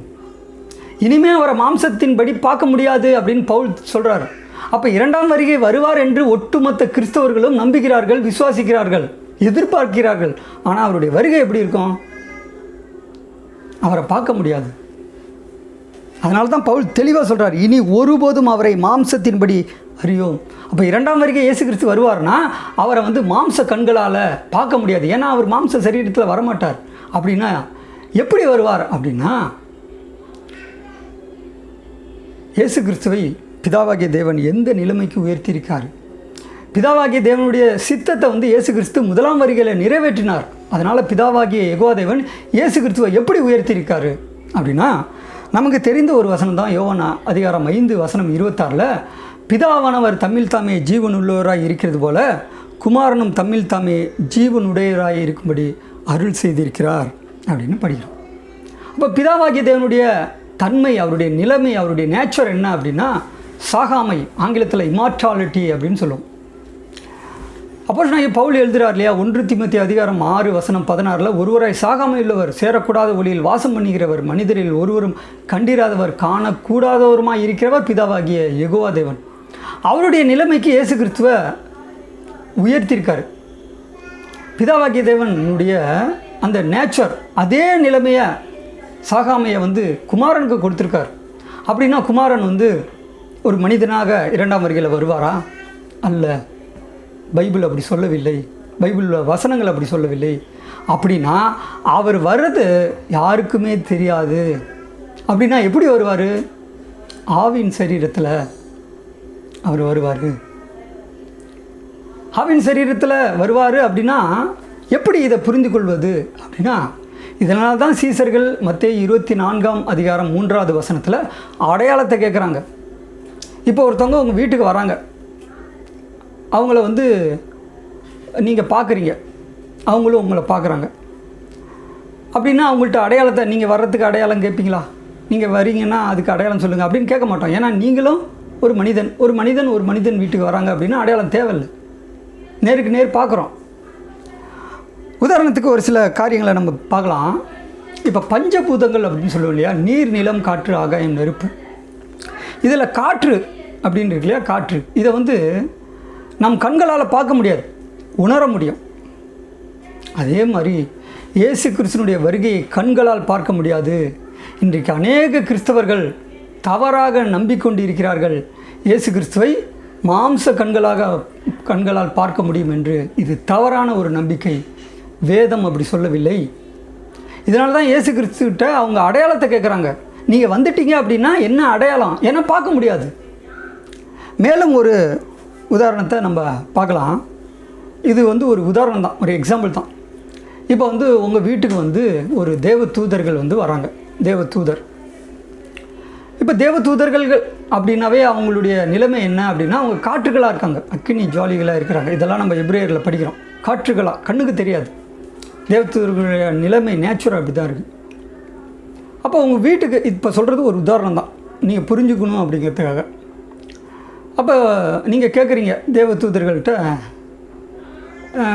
இனிமே அவரை மாம்சத்தின்படி பார்க்க முடியாது அப்படின்னு பவுல் சொல்கிறார். அப்போ இரண்டாம் வருகை வருவார் என்று ஒட்டுமொத்த கிறிஸ்தவர்களும் நம்புகிறார்கள், விசுவாசிக்கிறார்கள், எதிர்பார்க்கிறார்கள். ஆனால் அவருடைய வருகை எப்படி இருக்கும்? அவரை பார்க்க முடியாது. அதனால தான் பவுல் தெளிவாக சொல்கிறார், இனி ஒருபோதும் அவரை மாம்சத்தின்படி அறியோம். அப்போ இரண்டாம் வருகை இயேசு கிறிஸ்து வருவார்னா அவரை மாம்ச கண்களால் பார்க்க முடியாது. ஏன்னா அவர் மாம்ச சரீரத்தில் வரமாட்டார். அப்படின்னா எப்படி வருவார் அப்படின்னா, இயேசு கிறிஸ்துவை பிதாவாகிய தேவன் எந்த நிலைமைக்கு உயர்த்தியிருக்கார்? பிதாவாகிய தேவனுடைய சித்தத்தை இயேசு கிறிஸ்து முதலாம் வருகையில் நிறைவேற்றினார். அதனால் பிதாவாகிய யெகோவா தேவன் இயேசு கிறிஸ்துவை எப்படி உயர்த்தியிருக்காரு அப்படின்னா, நமக்கு தெரிந்த ஒரு வசனம் தான். யோவான் அதிகாரம் 5 வசனம் 26, பிதாவானவர் தம்மில் தாமே ஜீவனுள்ளவராய் இருக்கிறது போல குமாரனும் தம்மில் தாமே ஜீவனுடையவராய் இருக்கும்படி அருள் செய்திருக்கிறார் அப்படின்னு படிக்கிறோம். அப்போ பிதாவாகிய தேவனுடைய தன்மை, அவருடைய நிலைமை, அவருடைய நேச்சர் என்ன அப்படின்னா சாகாமை, ஆங்கிலத்தில் இமார்டாலிட்டி அப்படின்னு சொல்லுவோம். அப்போஸ்தலனாகிய பவுல் எழுதுகிறார் இல்லையா, 1 தீமோத்தேயு அதிகாரம் 6 வசனம் 16, ஒருவராய் சாகாமையுள்ளவர், சேரக்கூடாத ஒளியில் வாசம் பண்ணுகிறவர், மனிதரில் ஒருவரும் கண்டிராதவர், காணக்கூடாதவருமாய் இருக்கிறவர் பிதாவாகிய யெகோவா தேவன். அவருடைய நிலைமைக்கு இயேசு கிறிஸ்துவை உயர்த்தியிருக்காரு. பிதாவாகிய தேவனுடைய அந்த நேச்சர், அதே நிலைமையை, சாகாமையை குமாரனுக்கு கொடுத்துருக்கார். அப்படின்னா குமாரன் ஒரு மனிதனாக இரண்டாம் வருகையில் வருவாரா? அல்ல, பைபிள் அப்படி சொல்லவில்லை, பைபிள் வசனங்கள் அப்படி சொல்லவில்லை. அப்படின்னா அவர் வர்றது யாருக்குமே தெரியாது. அப்படின்னா எப்படி வருவார்? ஆவின் சரீரத்தில் அவர் வருவார். ஆவின் சரீரத்தில் வருவார். அப்படின்னா எப்படி இதை புரிந்து கொள்வது அப்படின்னா, இதனால தான் சீசர்கள் மத்தேயு 24 அதிகாரம் 3வது வசனத்தில் அடையாளத்தை கேட்குறாங்க. இப்போ ஒருத்தவங்க உங்கள் வீட்டுக்கு வராங்க, அவங்கள நீங்கள் பார்க்குறீங்க, அவங்களும் உங்களை பார்க்குறாங்க. அப்படின்னா அவங்கள்ட்ட அடையாளத்தை, நீங்கள் வர்றதுக்கு அடையாளம் கேட்பீங்களா? நீங்கள் வரீங்கன்னா அதுக்கு அடையாளம் சொல்லுங்கள் அப்படின்னு கேட்க மாட்டோம். ஏன்னா நீங்களும் ஒரு மனிதன் வீட்டுக்கு வராங்க அப்படின்னா அடையாளம் தேவையில்லை, நேருக்கு நேர் பார்க்குறோம். உதாரணத்துக்கு ஒரு சில காரியங்களை நம்ம பார்க்கலாம். இப்போ பஞ்சபூதங்கள் அப்படின்னு சொல்லுவோம் இல்லையா, நீர், நிலம், காற்று, ஆகாயம், நெருப்பு. இதில் காற்று அப்படின்னு இருக்கு இல்லையா, காற்று, இதை நம் கண்களால் பார்க்க முடியாது, உணர முடியும். அதே மாதிரி இயேசு கிறிஸ்துனுடைய வருகையை கண்களால் பார்க்க முடியாது. இன்றைக்கு அநேக கிறிஸ்தவர்கள் தவறாக நம்பிக்கொண்டு இருக்கிறார்கள், இயேசு கிறிஸ்துவை மாம்ச கண்களால் பார்க்க முடியும் என்று. இது தவறான ஒரு நம்பிக்கை. வேதம் அப்படி சொல்லவில்லை. இதனால தான் இயேசு கிறிஸ்துக்கிட்ட அவங்க அடையாளத்தை கேட்குறாங்க. நீங்கள் வந்துட்டீங்க அப்படின்னா என்ன அடையாளம்? ஏன்னா பார்க்க முடியாது. மேலும் ஒரு உதாரணத்தை நம்ம பார்க்கலாம். இது ஒரு உதாரணம் தான், ஒரு எக்ஸாம்பிள் தான். இப்போ உங்கள் வீட்டுக்கு ஒரு தேவ தூதர்கள் வராங்க, தேவ தூதர். இப்போ தேவ தூதர்கள் அப்படின்னாவே அவங்களுடைய நிலைமை என்ன அப்படின்னா, அவங்க காற்றுகளாக இருக்காங்க, அக்கினி ஜாலிகளாக இருக்கிறாங்க. இதெல்லாம் நம்ம எபிரேயரில் படிக்கிறோம். காற்றுகளாக, கண்ணுக்கு தெரியாது. தேவ தூதர்களுடைய நிலைமை நேச்சுரல் அப்படி தான் இருக்குது. அப்போ உங்கள் வீட்டுக்கு இப்போ சொல்கிறது ஒரு உதாரணம் தான், நீங்கள் புரிஞ்சுக்கணும் அப்படிங்கிறதுக்காக. அப்போ நீங்கள் கேட்குறீங்க தேவ தூதர்கள்ட்ட,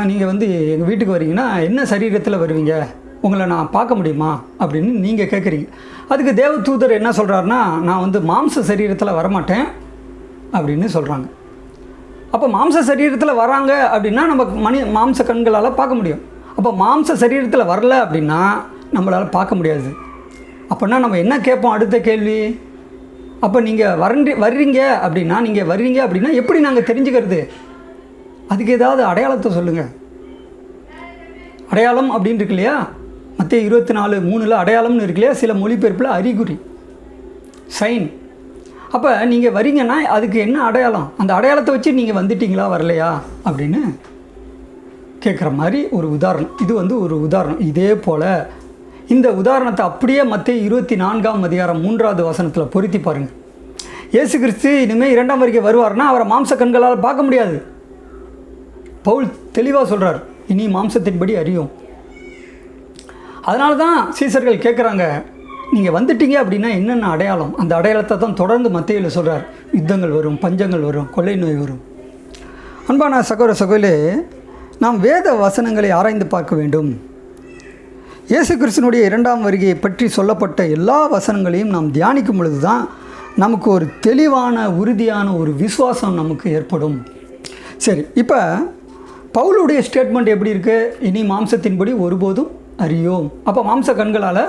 நீங்கள் எங்கள் வீட்டுக்கு வரீங்கன்னா என்ன சரீரத்தில் வருவீங்க, உங்களை நான் பார்க்க முடியுமா அப்படின்னு நீங்கள் கேட்குறீங்க. அதுக்கு தேவ தூதர் என்ன சொல்கிறாருன்னா, நான் மாம்ச சரீரத்தில் வரமாட்டேன் அப்படின்னு சொல்கிறாங்க. அப்போ மாம்ச சரீரத்தில் வராங்க அப்படின்னா நம்ம மாம்ச கண்களால் பார்க்க முடியும். அப்போ மாம்ச சரீரத்தில் வரல அப்படின்னா நம்மளால் பார்க்க முடியாது. அப்படின்னா நம்ம என்ன கேட்போம்? அடுத்த கேள்வி, அப்போ நீங்கள் வர்றீங்க அப்படின்னா எப்படி நாங்கள் தெரிஞ்சுக்கிறது? அதுக்கு ஏதாவது அடையாளத்தை சொல்லுங்கள். அடையாளம் அப்படின்னு இருக்கு இல்லையா, மத்தேயு 24:3 அடையாளம்னு இருக்கு இல்லையா, சில மொழிபெயர்ப்பில் அறிகுறி, சைன். அப்போ நீங்கள் வரீங்கன்னா அதுக்கு என்ன அடையாளம்? அந்த அடையாளத்தை வச்சு நீங்கள் வந்துட்டீங்களா வரலையா அப்படின்னு கேட்குற மாதிரி ஒரு உதாரணம். இது ஒரு உதாரணம். இதே போல் இந்த உதாரணத்தை அப்படியே மத்தேயு 24ஆம் அதிகாரம் 3வது வசனத்தில் பொருத்தி பாருங்கள். இயேசு கிறிஸ்து இனிமேல் 2ஆம் வருகை வருவார்னா அவரை மாம்ச கண்களால் பார்க்க முடியாது. பவுல் தெளிவாக சொல்கிறார், இனி மாம்சத்தின்படி அறியும். அதனால தான் சீசர்கள் கேட்குறாங்க, நீங்கள் வந்துட்டீங்க அப்படின்னா என்னென்ன அடையாளம்? அந்த அடையாளத்தை தான் தொடர்ந்து மத்தேயுல சொல்கிறார். யுத்தங்கள் வரும், பஞ்சங்கள் வரும், கொள்ளை நோய் வரும். அன்பான சகோதர சகோதரே, நாம் வேத வசனங்களை ஆராய்ந்து பார்க்க வேண்டும். இயேசு கிறிஸ்துனுடைய 2ஆம் வருகையை பற்றி சொல்லப்பட்ட எல்லா வசனங்களையும் நாம் தியானிக்கும் பொழுது தான் நமக்கு ஒரு தெளிவான உறுதியான ஒரு விசுவாசம் நமக்கு ஏற்படும். சரி, இப்போ பவுலுடைய ஸ்டேட்மெண்ட் எப்படி இருக்குது? இனி மாம்சத்தின்படி ஒருபோதும் அறியோம். அப்போ மாம்ச கண்களால்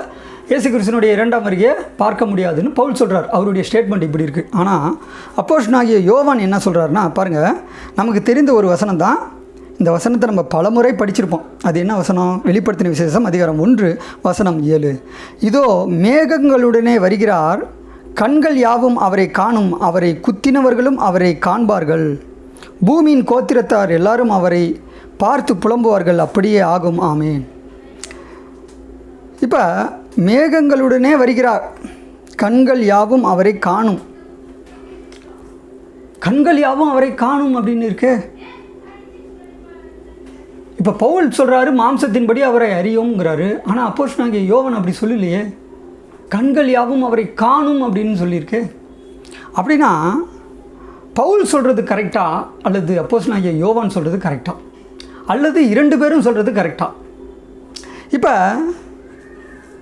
இயேசு கிறிஸ்துனுடைய 2ஆம் வருகையை பார்க்க முடியாதுன்னு பவுல் சொல்கிறார். அவருடைய ஸ்டேட்மெண்ட் இப்படி இருக்குது. ஆனால் அப்போஸ்தலனாகிய யோவான் என்ன சொல்கிறாருன்னா, பாருங்கள், நமக்கு தெரிந்த ஒரு வசனம் தான். இந்த வசனத்தை நம்ம பலமுறை படிச்சிருப்போம். அது என்ன வசனம்? வெளிப்படுத்தின விசேஷம் அதிகாரம் 1 வசனம் 7. இதோ மேகங்களுடனே வருகிறார், கண்கள் யாவும் அவரை காணும், அவரை குத்தினவர்களும் அவரை காண்பார்கள், பூமியின் கோத்திரத்தார் எல்லாரும் அவரை பார்த்து புலம்புவார்கள், அப்படியே ஆகும். ஆமேன். இப்போ மேகங்களுடனே வருகிறார், கண்கள் யாவும் அவரை காணும். கண்கள் யாவும் அவரை காணும் அப்படின்னு இருக்கு. இப்போ பவுல் சொல்கிறாரு மாம்சத்தின்படி அவரை அறியோங்கிறாரு. ஆனால் அப்போஸ்தலனாகிய யோவான் அப்படி சொல்லலையே. கண்கள் யாவும் அவரை காணும் அப்படின்னு சொல்லியிருக்கு. அப்படின்னா பவுல் சொல்கிறது கரெக்டா அல்லது அப்போஸ்தலனாகிய யோவான் சொல்கிறது கரெக்டா அல்லது 2 பேரும் சொல்கிறது கரெக்டா? இப்போ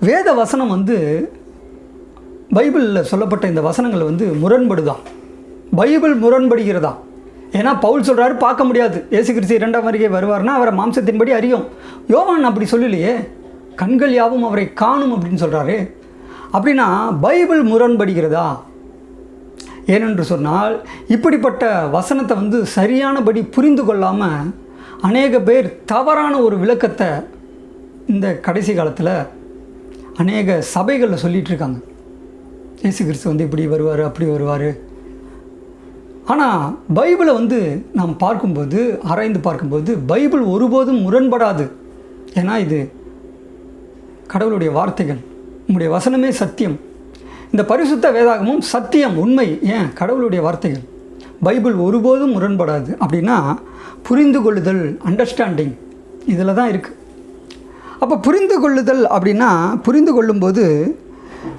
வேத வசனம் பைபிளில் சொல்லப்பட்ட இந்த வசனங்கள் முரண்படுதா? பைபிள் முரண்படுகிறதா? ஏன்னா பவுல் சொல்கிறாரு பார்க்க முடியாது, இயேசு கிறிஸ்து 2ஆம் வருகை வருவார்னா அவரை மாம்சத்தின்படி அறியும். யோவான் அப்படி சொல்லலையே, கண்கள் யாவும் அவரை காணும் அப்படின்னு சொல்கிறாரு. அப்படின்னா பைபிள் முரண்படுகிறதா? ஏனென்று சொன்னால் இப்படிப்பட்ட வசனத்தை சரியானபடி புரிந்து கொள்ளாமல் அநேக பேர் தவறான ஒரு விளக்கத்தை இந்த கடைசி காலத்தில் அநேக சபைகளில் சொல்லிகிட்டு இருக்காங்க. இயேசு கிறிஸ்து இப்படி வருவார், அப்படி வருவார். ஆனால் பைபிளை நாம் பார்க்கும்போது, ஆராய்ந்து பார்க்கும்போது பைபிள் ஒருபோதும் முரண்படாது. ஏன்னா இது கடவுளுடைய வார்த்தைகள், உங்களுடைய வசனமே சத்தியம். இந்த பரிசுத்த வேதாகமும் சத்தியம், உண்மை. ஏன்? கடவுளுடைய வார்த்தைகள். பைபிள் ஒருபோதும் முரண்படாது. அப்படின்னா புரிந்து கொள்ளுதல், அண்டர்ஸ்டாண்டிங் இதில் தான் இருக்குது. அப்போ புரிந்து கொள்ளுதல் அப்படின்னா, புரிந்து கொள்ளும்போது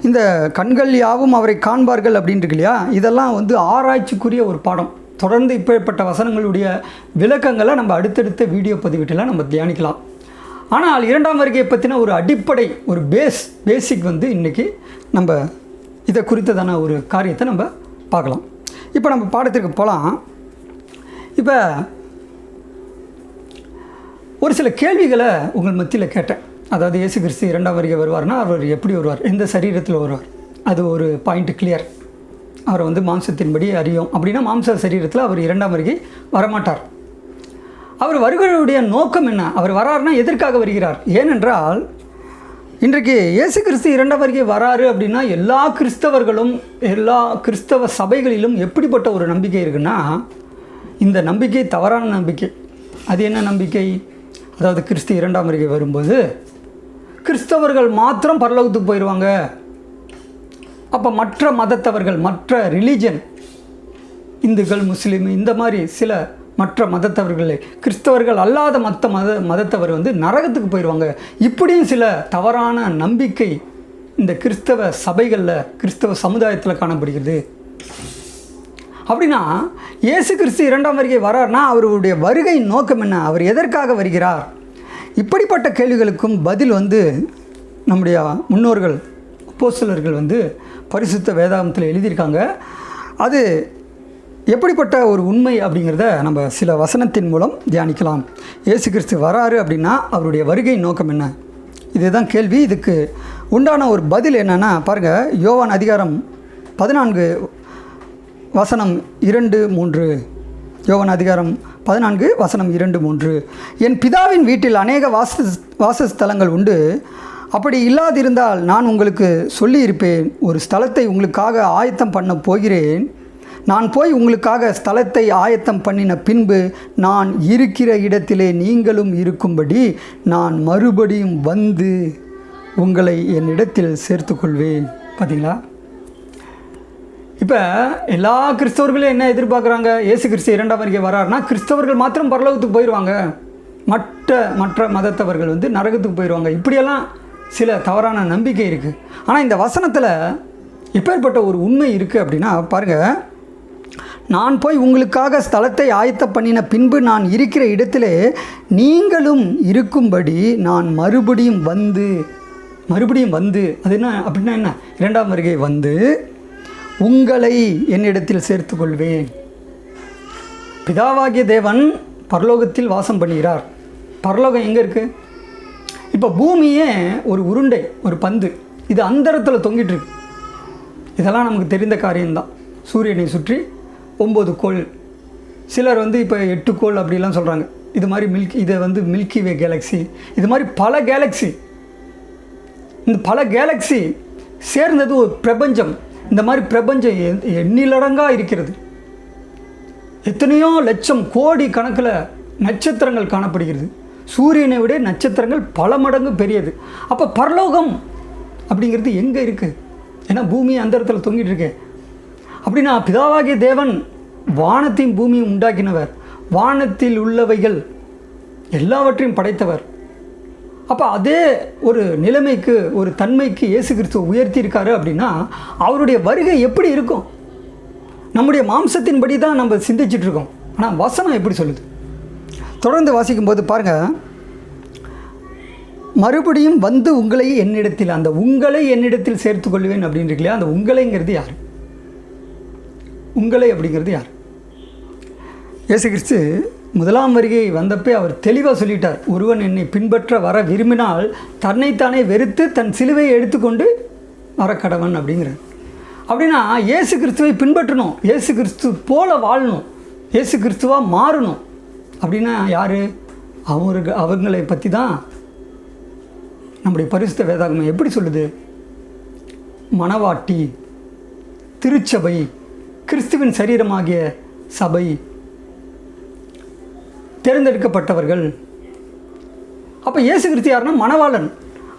இந்த கண்கள் யாவும் அவரை காண்பார்கள் அப்படின்ட்டு இல்லையா, இதெல்லாம் ஆராய்ச்சிக்குரிய ஒரு பாடம். தொடர்ந்து இப்பேற்பட்ட வசனங்களுடைய விளக்கங்களை நம்ம அடுத்தடுத்த வீடியோ பதிவிட்டெல்லாம் நம்ம தியானிக்கலாம். ஆனால் 2ஆம் வருகையை பற்றின ஒரு அடிப்படை, ஒரு பேசிக் இன்றைக்கி நம்ம இதை குறித்ததான ஒரு காரியத்தை நம்ம பார்க்கலாம். இப்போ நம்ம பாடத்திற்கு போகலாம். இப்போ ஒரு சில கேள்விகளை உங்கள் மத்தியில் கேட்டேன். அதாவது இயேசு கிறிஸ்து 2ஆம் வருகை வருவார்னா அவர் எப்படி வருவார், எந்த சரீரத்தில் வருவார்? அது ஒரு பாயிண்ட் கிளியர். அவரை மாம்சத்தின்படி அறியும். அப்படின்னா மாம்ச சரீரத்தில் அவர் 2ஆம் வருகை வரமாட்டார். அவர் வருகையுடைய நோக்கம் என்ன? அவர் வராருன்னா எதற்காக வருகிறார்? ஏனென்றால் இன்றைக்கு இயேசு கிறிஸ்து 2ஆம் வருகை வராரு அப்படின்னா எல்லா கிறிஸ்தவர்களும், எல்லா கிறிஸ்தவ சபைகளிலும் எப்படிப்பட்ட ஒரு நம்பிக்கை இருக்குன்னா, இந்த நம்பிக்கை தவறான நம்பிக்கை. அது என்ன நம்பிக்கை? அதாவது கிறிஸ்து 2ஆம் வருகை வரும்போது கிறிஸ்தவர்கள் மாத்திரம் பரலோகத்துக்கு போயிடுவாங்க. அப்போ மற்ற மதத்தவர்கள், மற்ற ரிலீஜன், இந்துக்கள், முஸ்லீம், இந்த மாதிரி சில மற்ற மதத்தவர்களை, கிறிஸ்தவர்கள் அல்லாத மற்ற மதத்தவர் நரகத்துக்கு போயிடுவாங்க. இப்படியும் சில தவறான நம்பிக்கை இந்த கிறிஸ்தவ சபைகளில், கிறிஸ்தவ சமுதாயத்தில் காணப்படுகிறது. அப்படின்னா இயேசு கிறிஸ்து 2ஆம் வருகை வரார்னா அவருடைய வருகை நோக்கம் என்ன? அவர் எதற்காக வருகிறார்? இப்படிப்பட்ட கேள்விகளுக்கும் பதில் நம்முடைய முன்னோர்கள், அப்போஸ்தலர்கள் பரிசுத்த வேதாகமத்தில் எழுதியிருக்காங்க. அது எப்படிப்பட்ட ஒரு உண்மை அப்படிங்கிறத நம்ம சில வசனத்தின் மூலம் தியானிக்கலாம். இயேசு கிறிஸ்து வராரு அப்படின்னா அவருடைய வருகை நோக்கம் என்ன? இதுதான் கேள்வி. இதுக்கு உண்டான ஒரு பதில் என்னென்னா பாருங்கள், யோவான் அதிகாரம் 14 வசனம் 2-3. யோவான் அதிகாரம் 14 வசனம் 2-3. என் பிதாவின் வீட்டில் அநேக வாசஸ்தலங்கள் உண்டு. அப்படி இல்லாதிருந்தால் நான் உங்களுக்கு சொல்லியிருப்பேன். ஒரு ஸ்தலத்தை உங்களுக்காக ஆயத்தம் பண்ண போகிறேன். நான் போய் உங்களுக்காக ஸ்தலத்தை ஆயத்தம் பண்ணின பின்பு நான் இருக்கிற இடத்திலே நீங்களும் இருக்கும்படி நான் மறுபடியும் வந்து உங்களை என்னிடத்தில் சேர்த்துக்கொள்வேன். பார்த்தீங்களா? இப்போ எல்லா கிறிஸ்தவர்களும் என்ன எதிர்பார்க்குறாங்க? இயேசு கிறிஸ்து இரண்டாம் வருகை வராருன்னா கிறிஸ்தவர்கள் மாத்திரம் பரலோகத்துக்கு போயிடுவாங்க, மற்ற மதத்தவர்கள் வந்து நரகத்துக்கு போயிடுவாங்க. இப்படியெல்லாம் சில தவறான நம்பிக்கை இருக்குது. ஆனால் இந்த வசனத்தில் எப்பேற்பட்ட ஒரு உண்மை இருக்குது அப்படின்னா பாருங்கள், நான் போய் உங்களுக்காக ஸ்தலத்தை ஆயத்த பண்ணின பின்பு நான் இருக்கிற இடத்திலே நீங்களும் இருக்கும்படி நான் மறுபடியும் வந்து அது என்ன அப்படின்னா என்ன? இரண்டாம் வருகை வந்து உங்களை என்னிடத்தில் சேர்த்துக்கொள்வேன். பிதாவாகிய தேவன் பரலோகத்தில் வாசம் பண்ணுகிறார். பரலோகம் எங்கே இருக்குது? இப்போ பூமியே ஒரு உருண்டை, ஒரு பந்து, இது அந்தரத்தில் தொங்கிட்டு இருக்கு. இதெல்லாம் நமக்கு தெரிந்த காரியம்தான். சூரியனை சுற்றி 9 கோள், சிலர் வந்து இப்போ 8 கோள் அப்படிலாம் சொல்கிறாங்க. இது மாதிரி இதை வந்து மில்கி வே கேலக்ஸி, இது மாதிரி பல கேலக்ஸி, இந்த பல கேலக்ஸி சேர்ந்தது ஒரு பிரபஞ்சம். இந்த மாதிரி பிரபஞ்சம் எண்ணிலடங்காக இருக்கிறது. எத்தனையோ லட்சம் கோடி கணக்கில் நட்சத்திரங்கள் காணப்படுகிறது. சூரியனை விட நட்சத்திரங்கள் பல மடங்கு பெரியது. அப்போ பரலோகம் அப்படிங்கிறது எங்கே இருக்குது? ஏன்னா பூமி அந்த இடத்துல தொங்கிட்டு இருக்கு. அப்படின்னா பிதாவாகிய தேவன் வானத்தையும் பூமியும் உண்டாக்கினவர், வானத்தில் உள்ளவைகள் எல்லாவற்றையும் படைத்தவர். அப்போ அதே ஒரு நிலைமைக்கு, ஒரு தன்மைக்கு இயேசு கிறிஸ்துவ உயர்த்தியிருக்காரு. அப்படின்னா அவருடைய வருகை எப்படி இருக்கும்? நம்முடைய மாம்சத்தின்படி தான் நம்ம சிந்திச்சிட்ருக்கோம். ஆனால் வசனம் எப்படி சொல்லுது? தொடர்ந்து வாசிக்கும்போது பாருங்கள், மறுபடியும் வந்து உங்களை என்னிடத்தில், அந்த உங்களை என்னிடத்தில் சேர்த்துக்கொள்வேன் அப்படின்னு இருக்கு இல்லையா? அந்த உங்களைங்கிறது யார்? உங்களை அப்படிங்கிறது யார்? இயேசு கிறிஸ்து முதலாம் வருகை வந்தப்பே அவர் தெளிவாக சொல்லிட்டார், ஒருவன் என்னை பின்பற்ற வர விரும்பினால் தன்னைத்தானே வெறுத்து தன் சிலுவையை எடுத்துக்கொண்டு வர கடவன் அப்படிங்கிறார். அப்படின்னா இயேசு கிறிஸ்துவை பின்பற்றணும், இயேசு கிறிஸ்து போல வாழணும், இயேசு கிறிஸ்துவாக மாறணும். அப்படின்னா யார்? அவங்களை பற்றி தான் நம்முடைய பரிசுத்த வேதாகமம் எப்படி சொல்லுது? மணவாட்டி, திருச்சபை, கிறிஸ்துவின் சரீரமாகிய சபை, தேர்ந்தெடுக்கப்பட்டவர்கள். அப்போ இயேசு கிறிஸ்து யாருன்னா மணவாளன்.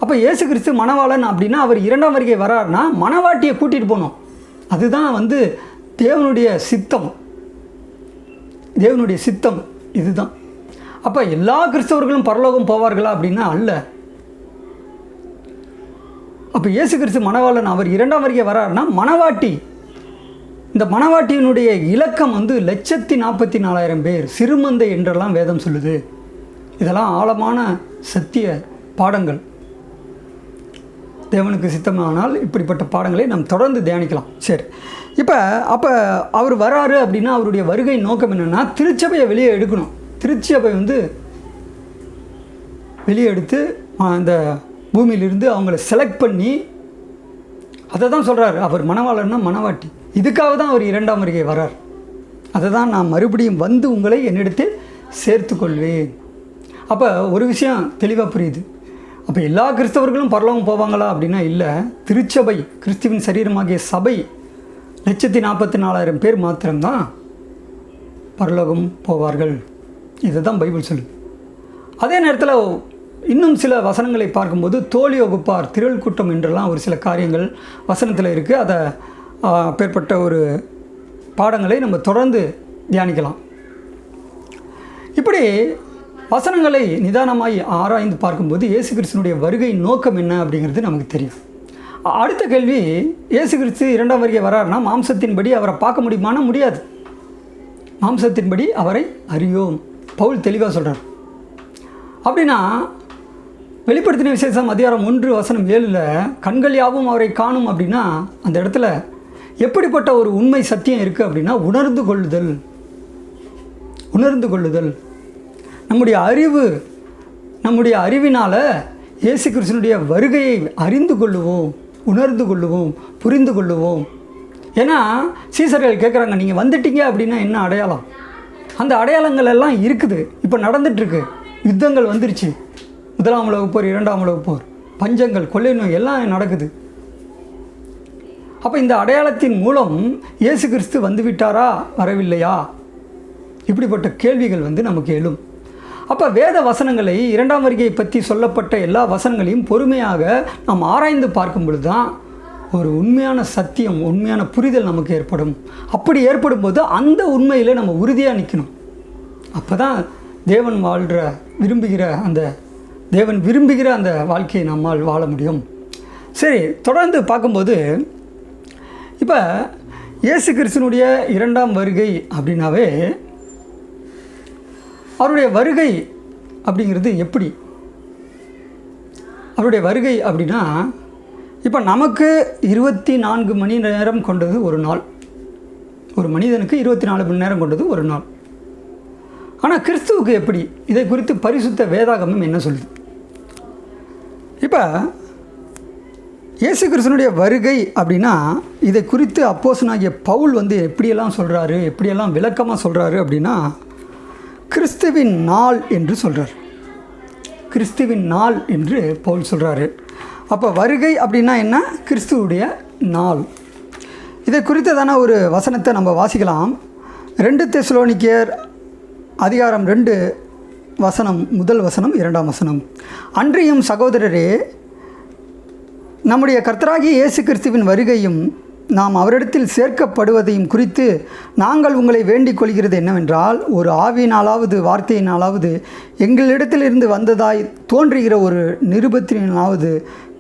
அப்போ இயேசு கிறிஸ்து மணவாளன் அப்படின்னா அவர் இரண்டாம் வருகை வராருன்னா மணவாட்டியை கூட்டிகிட்டு போகணும். அதுதான் வந்து தேவனுடைய சித்தம், தேவனுடைய சித்தம் இதுதான். அப்போ எல்லா கிறிஸ்தவர்களும் பரலோகம் போவார்களா அப்படின்னா அல்ல. அப்போ இயேசு கிறிஸ்து மணவாளன், அவர் இரண்டாம் வருகை வராருன்னா மணவாட்டி. இந்த மணவாட்டியினுடைய இலக்கம் வந்து 1,44,000 பேர், சிறுமந்தை என்றெல்லாம் வேதம் சொல்லுது. இதெல்லாம் ஆழமான சத்திய பாடங்கள். தேவனுக்கு சித்தமானால் இப்படிப்பட்ட பாடங்களை நாம் தொடர்ந்து தியானிக்கலாம். சரி, அப்போ அவர் வராரு அப்படின்னா அவருடைய வருகை நோக்கம் என்னென்னா திருச்சபையை வெளியே எடுக்கணும். திருச்சபை வந்து வெளியே எடுத்து அந்த பூமியிலிருந்து அவங்கள செலக்ட் பண்ணி, அதை தான் சொல்கிறார் அவர் மணவாளன்னா மணவாட்டி. இதுக்காக தான் அவர் இரண்டாம் வருகை வரார். அதை தான் நான் மறுபடியும் வந்து உங்களை என்னிடத்தில் சேர்த்துக்கொள்வேன். அப்போ ஒரு விஷயம் தெளிவாக புரியுது. அப்போ எல்லா கிறிஸ்தவர்களும் பரலோகம் போவாங்களா அப்படின்னா இல்லை. திருச்சபை, கிறிஸ்துவின் சரீரமாகிய சபை 1,44,000 பேர் மாத்திரம்தான் பரலோகம் போவார்கள். இதை தான் பைபிள் சொல்லுது. அதே நேரத்தில் இன்னும் சில வசனங்களை பார்க்கும்போது தோழி வகுப்பார், திரள் கூட்டம் என்றெல்லாம் ஒரு சில காரியங்கள் வசனத்தில் இருக்குது. அதை பேர்பட்ட ஒரு பாடங்களை நம்ம தொடர்ந்து தியானிக்கலாம். இப்படி வசனங்களை நிதானமாய் ஆராய்ந்து பார்க்கும்போது இயேசு கிறிஸ்துனுடைய வருகை நோக்கம் என்ன அப்படிங்கிறது நமக்கு தெரியும். அடுத்த கேள்வி, இயேசு கிறிஸ்து இரண்டாம் வருகை வராருன்னா மாம்சத்தின்படி அவரை பார்க்க முடியுமானா முடியாது. மாம்சத்தின்படி அவரை அறியோம், பவுல் தெளிவாக சொல்கிறார். அப்படின்னா வெளிப்படுத்தின விசேஷம் அதிகாரம் 1:7 கண்கள் யாவும் அவரை காணும் அப்படின்னா அந்த இடத்துல எப்படிப்பட்ட ஒரு உண்மை சத்தியம் இருக்குது அப்படின்னா உணர்ந்து கொள்ளுதல். நம்முடைய அறிவினால் இயேசு கிறிஸ்துனுடைய வருகையை அறிந்து கொள்ளுவோம், உணர்ந்து கொள்ளுவோம், புரிந்து கொள்ளுவோம். ஏன்னா சீசர்கள் கேட்குறாங்க, நீங்கள் வந்துட்டீங்க அப்படின்னா என்ன அடையாளம்? அந்த அடையாளங்கள் எல்லாம் இருக்குது, இப்போ நடந்துகிட்ருக்கு. யுத்தங்கள் வந்துருச்சு, 1ஆம் உலகப் போர், 2ஆம் உலகப் போர், பஞ்சங்கள், கொள்ளை நோய் எல்லாம் நடக்குது. அப்போ இந்த அடையாளத்தின் மூலம் இயேசு கிறிஸ்து வந்துவிட்டாரா வரவில்லையா, இப்படிப்பட்ட கேள்விகள் வந்து நமக்கு எழும். அப்போ வேத வசனங்களை, இரண்டாம் வருகையை பற்றி சொல்லப்பட்ட எல்லா வசனங்களையும் பொறுமையாக நாம் ஆராய்ந்து பார்க்கும் பொழுது தான் ஒரு உண்மையான சத்தியம், உண்மையான புரிதல் நமக்கு ஏற்படும். அப்படி ஏற்படும் போது அந்த உண்மையில் நம்ம உறுதியாக நிற்கணும். அப்போ தான் தேவன் விரும்புகிற அந்த வாழ்க்கையை நம்மால் வாழ முடியும். சரி, தொடர்ந்து பார்க்கும்போது இப்போ இயேசு கிறிஸ்துனுடைய இரண்டாம் வருகை அப்படின்னாவே, அவருடைய வருகை அப்படிங்கிறது எப்படி? அவருடைய வருகை அப்படின்னா, இப்போ நமக்கு 24 மணி நேரம் கொண்டது ஒரு நாள். ஒரு மனிதனுக்கு 24 மணி நேரம் கொண்டது ஒரு நாள். ஆனால் கிறிஸ்துவுக்கு எப்படி? இதை குறித்து பரிசுத்த வேதாகமம் என்ன சொல்லுது? இப்போ இயேசு கிறிஸ்துனுடைய வருகை அப்படின்னா, இதை குறித்து அப்போஸ்தலனாகிய பவுல் எப்படியெல்லாம் சொல்கிறாரு, எப்படியெல்லாம் விளக்கமாக சொல்கிறாரு அப்படின்னா, கிறிஸ்துவின் நாள் என்று சொல்கிறார். கிறிஸ்துவின் நாள் என்று பவுல் சொல்கிறாரு. அப்போ வருகை அப்படின்னா என்ன? கிறிஸ்துவுடைய நாள். இதை குறித்ததான ஒரு வசனத்தை நம்ம வாசிக்கலாம். 2 தெசலோனிக்கேயர் அதிகாரம் 2 வசனம், முதல் வசனம், 2ஆம் வசனம். அன்றியும் சகோதரரே, நம்முடைய கர்த்தராகிய இயேசு கிறிஸ்துவின் வருகையும் நாம் அவரிடத்தில் சேர்க்கப்படுவதையும் குறித்து நாங்கள் உங்களை வேண்டிக் கொள்கிறது என்னவென்றால், ஒரு ஆவியினாலாவது வார்த்தையினாலாவது எங்களிடத்திலிருந்து வந்ததாய் தோன்றுகிற ஒரு நிருபத்தினாலாவது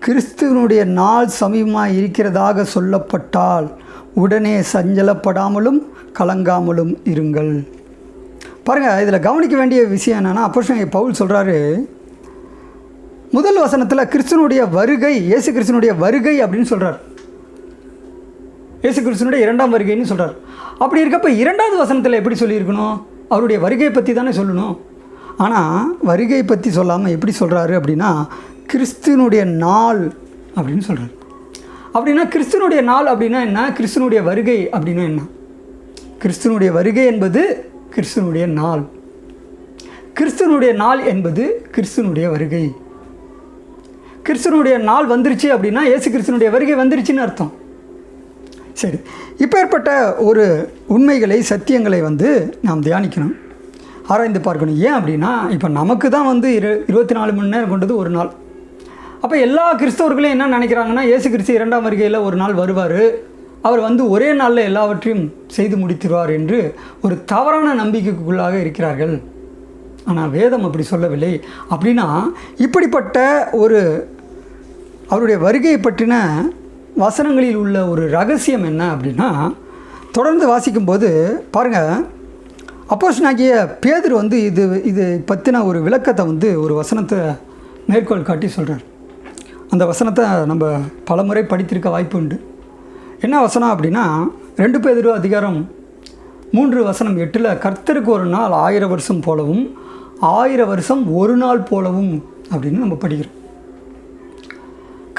கிறிஸ்துவனுடைய நாள் சமீபமாக இருக்கிறதாக சொல்லப்பட்டால் உடனே சஞ்சலப்படாமலும் கலங்காமலும் இருங்கள். பாருங்கள், இதில் கவனிக்க வேண்டிய விஷயம் என்னென்னா, அப்போஸ்தலனாகிய பவுல் சொல்கிறாரு, முதல் வசனத்தில் கிறிஸ்துவனுடைய வருகை, இயேசு கிறிஸ்துவனுடைய வருகை அப்படின்னு சொல்கிறார். இயேசு கிறிஸ்துவனுடைய இரண்டாம் வருகைன்னு சொல்கிறார். அப்படி இருக்கப்போ 2வது வசனத்தில் எப்படி சொல்லியிருக்கணும்? அவருடைய வருகையை பற்றி தானே சொல்லணும். ஆனால் வருகையை பற்றி சொல்லாமல் எப்படி சொல்கிறாரு அப்படின்னா, கிறிஸ்துவனுடைய நாள் அப்படின்னு சொல்கிறார். அப்படின்னா கிறிஸ்துவனுடைய நாள் அப்படின்னா என்ன? கிறிஸ்துவனுடைய வருகை அப்படின்னா என்ன? கிறிஸ்துவனுடைய வருகை என்பது கிறிஸ்துவனுடைய நாள். கிறிஸ்துவனுடைய நாள் என்பது கிறிஸ்துவனுடைய வருகை. கிறிஸ்துவனுடைய நாள் வந்துருச்சு அப்படின்னா இயேசு கிறிஸ்துவனுடைய வருகை வந்துருச்சுன்னு அர்த்தம். சரி, இப்போ ஏற்பட்ட ஒரு உண்மைகளை, சத்தியங்களை நாம் தியானிக்கணும், ஆராய்ந்து பார்க்கணும். ஏன் அப்படின்னா, இப்போ நமக்கு தான் 24 மணி நேரம் கொண்டது ஒரு நாள். அப்போ எல்லா கிறிஸ்தவர்களும் என்ன நினைக்கிறாங்கன்னா, இயேசு கிறிஸ்து இரண்டாம் வருகையில் ஒரு நாள் வருவார், அவர் ஒரே நாளில் எல்லாவற்றையும் செய்து முடித்திருவார் என்று ஒரு தவறான நம்பிக்கைக்குள்ளாக இருக்கிறார்கள். ஆனால் வேதம் அப்படி சொல்லவில்லை. அப்படின்னா இப்படிப்பட்ட ஒரு அவருடைய வருகையை பற்றின வசனங்களில் உள்ள ஒரு ரகசியம் என்ன அப்படின்னா, தொடர்ந்து வாசிக்கும்போது பாருங்கள், அப்போஸ்தலனாகிய பேதுரு இது பற்றின ஒரு விளக்கத்தை ஒரு வசனத்தை மேற்கோள் காட்டி சொல்கிறார். அந்த வசனத்தை நம்ம பலமுறை படித்திருக்க வாய்ப்பு உண்டு. என்ன வசனம் அப்படின்னா, 2 பேதுரு அதிகாரம் 3 வசனம் 8, கர்த்தருக்கு ஒரு நாள் 1000 வருஷம் போலவும் 1000 வருஷம் ஒரு நாள் போலவும் அப்படின்னு நம்ம படிக்கிறோம்.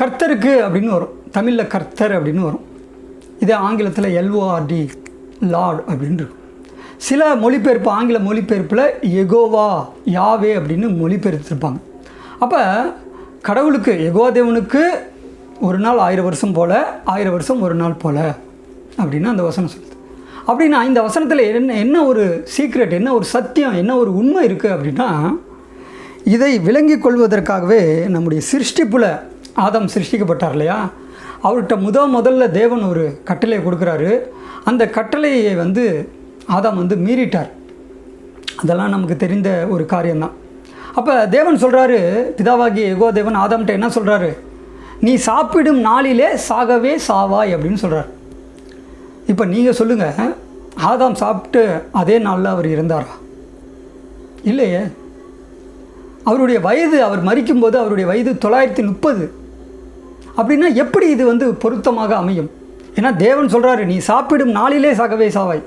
கர்த்தருக்கு அப்படின்னு வரும், தமிழில் கர்த்தர் அப்படின்னு வரும். இதே ஆங்கிலத்தில் LORD, லார்ட் அப்படின்னு இருக்கும். சில மொழிபெயர்ப்பு, ஆங்கில மொழிபெயர்ப்பில் எகோவா, யாவே அப்படின்னு மொழிபெயர்த்திருப்பாங்க. அப்போ கடவுளுக்கு, எகோவா தேவனுக்கு ஒரு நாள் 1000 வருஷம் போல், 1000 வருஷம் ஒரு நாள் போல் அப்படின்னு அந்த வசனம் சொல்லுது. அப்படின்னா இந்த வசனத்தில் என்ன ஒரு சீக்ரெட், என்ன ஒரு சத்தியம், என்ன ஒரு உண்மை இருக்குது அப்படின்னா, இதை விளங்கி கொள்வதற்காகவே நம்முடைய சிருஷ்டிப்பில் ஆதாம் சிருஷ்டிக்கப்பட்டார் இல்லையா, அவர்கிட்ட முதல்ல தேவன் ஒரு கட்டளையை கொடுக்குறாரு. அந்த கட்டளையை ஆதாம் மீறிட்டார். அதெல்லாம் நமக்கு தெரிந்த ஒரு காரியம்தான். அப்போ தேவன் சொல்கிறாரு, பிதாவாகிய யெகோவா தேவன் ஆதாம்கிட்ட என்ன சொல்கிறாரு? நீ சாப்பிடும் நாளிலே சாகவே சாவாய் அப்படின்னு சொல்கிறார். இப்போ நீங்கள் சொல்லுங்கள், ஆதாம் சாப்பிட்டு அதே நாளில் அவர் இறந்தாரா? இல்லையே. அவருடைய வயது, அவர் மரிக்கும்போது அவருடைய வயது 930. அப்படின்னா எப்படி இது பொருத்தமாக அமையும்? ஏன்னா தேவன் சொல்கிறாரு, நீ சாப்பிடும் நாளிலே சாகவே சாவாய்.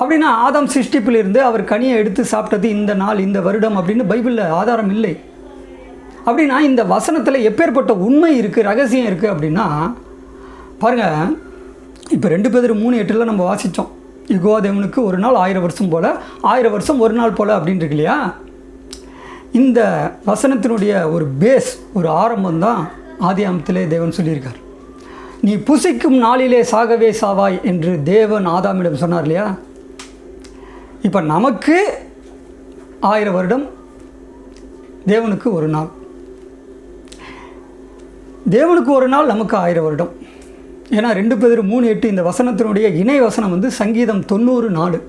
அப்படின்னா ஆதாம் சிருஷ்டிப்பிலிருந்து அவர் கனியை எடுத்து சாப்பிட்டது இந்த நாள், இந்த வருடம் அப்படின்னு பைபிளில் ஆதாரம் இல்லை. அப்படின்னா இந்த வசனத்தில் எப்பேற்பட்ட உண்மை இருக்குது, ரகசியம் இருக்குது அப்படின்னா பாருங்கள். இப்போ 2 பேதுரு 3:8 நம்ம வாசித்தோம், யெகோவா தேவனுக்கு ஒரு நாள் 1000 வருஷம் போல், 1000 வருஷம் ஒரு நாள் போல் அப்படின்னு இருக்கு இல்லையா. இந்த வசனத்தினுடைய ஒரு பேஸ், ஒரு ஆரம்பம் தான் ஆதியாகமத்திலே தேவன் சொல்லியிருக்கார். நீ புசிக்கும் நாளிலே சாகவே சாவாய் என்று தேவன் ஆதாமிடம் சொன்னார் இல்லையா. இப்போ நமக்கு 1000 வருடம், தேவனுக்கு ஒரு நாள். தேவனுக்கு ஒரு நாள், நமக்கு 1000 வருடம். ஏன்னா 2 பேர் 3:8 இந்த வசனத்தினுடைய இணை வசனம் வந்து சங்கீதம் 90:4.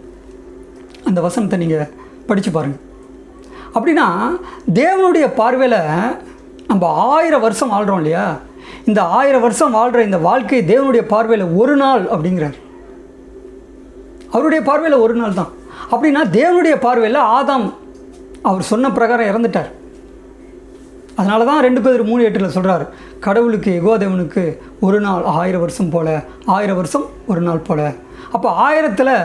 அந்த வசனத்தை நீங்கள் படித்து பாருங்கள். அப்படின்னா தேவனுடைய பார்வையில் நம்ம 1000 வருஷம் வாழ்கிறோம் இல்லையா, இந்த 1000 வருஷம் வாழ்கிற இந்த வாழ்க்கை தேவனுடைய பார்வையில் ஒரு நாள் அப்படிங்கிறார். அவருடைய பார்வையில் ஒரு நாள் தான். அப்படின்னா தேவனுடைய பார்வையில் ஆதாம் அவர் சொன்ன பிரகாரம் இறந்துட்டார். அதனால தான் 2 பேர் 3:8 சொல்கிறார், கடவுளுக்கு யெகோவா தேவனுக்கு ஒரு நாள் 1000 வருஷம் போல், 1000 வருஷம் ஒரு நாள் போல். அப்போ 1000ல்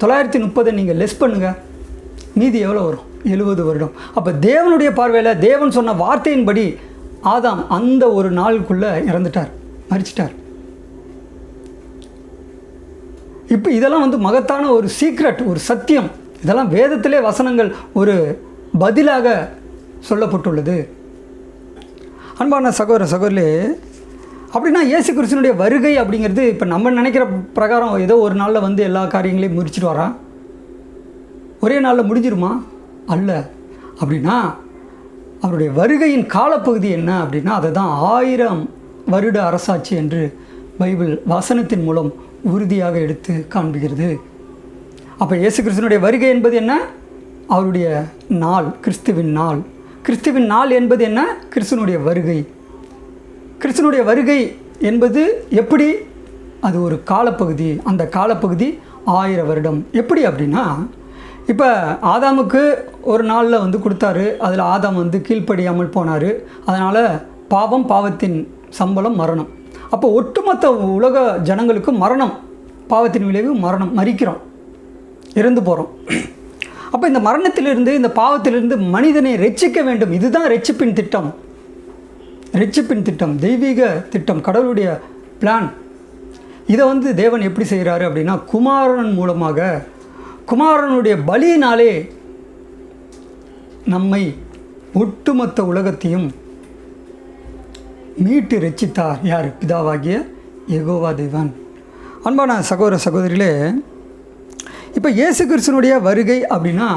930 நீங்கள் லெஸ் பண்ணுங்கள், மீதி எவ்வளோ வரும்? 70 வருடம். அப்போ தேவனுடைய பார்வையில் தேவன் சொன்ன வார்த்தையின்படி ஆதாம் அந்த ஒரு நாளுக்குள்ளே இறந்துட்டார், மரிச்சிட்டார். இப்போ இதெல்லாம் வந்து மகத்தான ஒரு சீக்ரெட், ஒரு சத்தியம். இதெல்லாம் வேதத்திலே வசனங்கள் ஒரு பதிலாக சொல்லப்பட்டுள்ளது. அன்பான சகோதர சகோதரிலே, அப்படின்னா இயேசு கிறிஸ்துவினுடைய வருகை அப்படிங்கிறது இப்போ நம்ம நினைக்கிற பிரகாரம் ஏதோ ஒரு நாளில் வந்து எல்லா காரியங்களையும் முடிச்சுட்டு வரான், ஒரே நாளில் முடிஞ்சிருமா? அல்ல. அப்படின்னா அவருடைய வருகையின் காலப்பகுதி என்ன அப்படின்னா அதை தான் 1000 வருட அரசாட்சி என்று பைபிள் வசனத்தின் மூலம் உறுதியாக எடுத்து காண்பிக்கிறது. அப்போ இயேசு கிறிஸ்துவினுடைய வருகை என்பது என்ன? அவருடைய நாள், கிறிஸ்துவின் நாள். கிறிஸ்துவின் நாள் என்பது என்ன? கிறிஸ்துவனுடைய வருகை. கிறிஸ்துவனுடைய வருகை என்பது எப்படி? அது ஒரு காலப்பகுதி. அந்த காலப்பகுதி 1000 வருடம். எப்படி அப்படின்னா, இப்போ ஆதாமுக்கு ஒரு நாளில் வந்து கொடுத்தாரு, அதில் ஆதாம் வந்து கீழ்ப்படியாமல் போனார். அதனால் பாவத்தின் சம்பளம் மரணம். அப்போ ஒட்டுமொத்த உலக ஜனங்களுக்கு மரணம், பாவத்தின் விளைவு மரணம், மரிக்கிறோம், இறந்து போகிறோம். அப்போ இந்த மரணத்திலிருந்து, இந்த பாவத்திலிருந்து மனிதனை ரட்சிக்க வேண்டும். இதுதான் ரட்சிப்பின் திட்டம். ரட்சிப்பின் திட்டம், தெய்வீக திட்டம், கடவுளுடைய பிளான். இதை வந்து தேவன் எப்படி செய்கிறாரு அப்படின்னா, குமாரன் மூலமாக, குமாரனுடைய பலியினாலே நம்மை, ஒட்டுமொத்த உலகத்தையும் மீட்டு ரட்சித்தார். யார்? பிதாவாகிய யெகோவா தேவன். அன்பான சகோதர சகோதரிகளே, இப்போ இயேசு கிறிஸ்துவனுடைய வருகை அப்படின்னா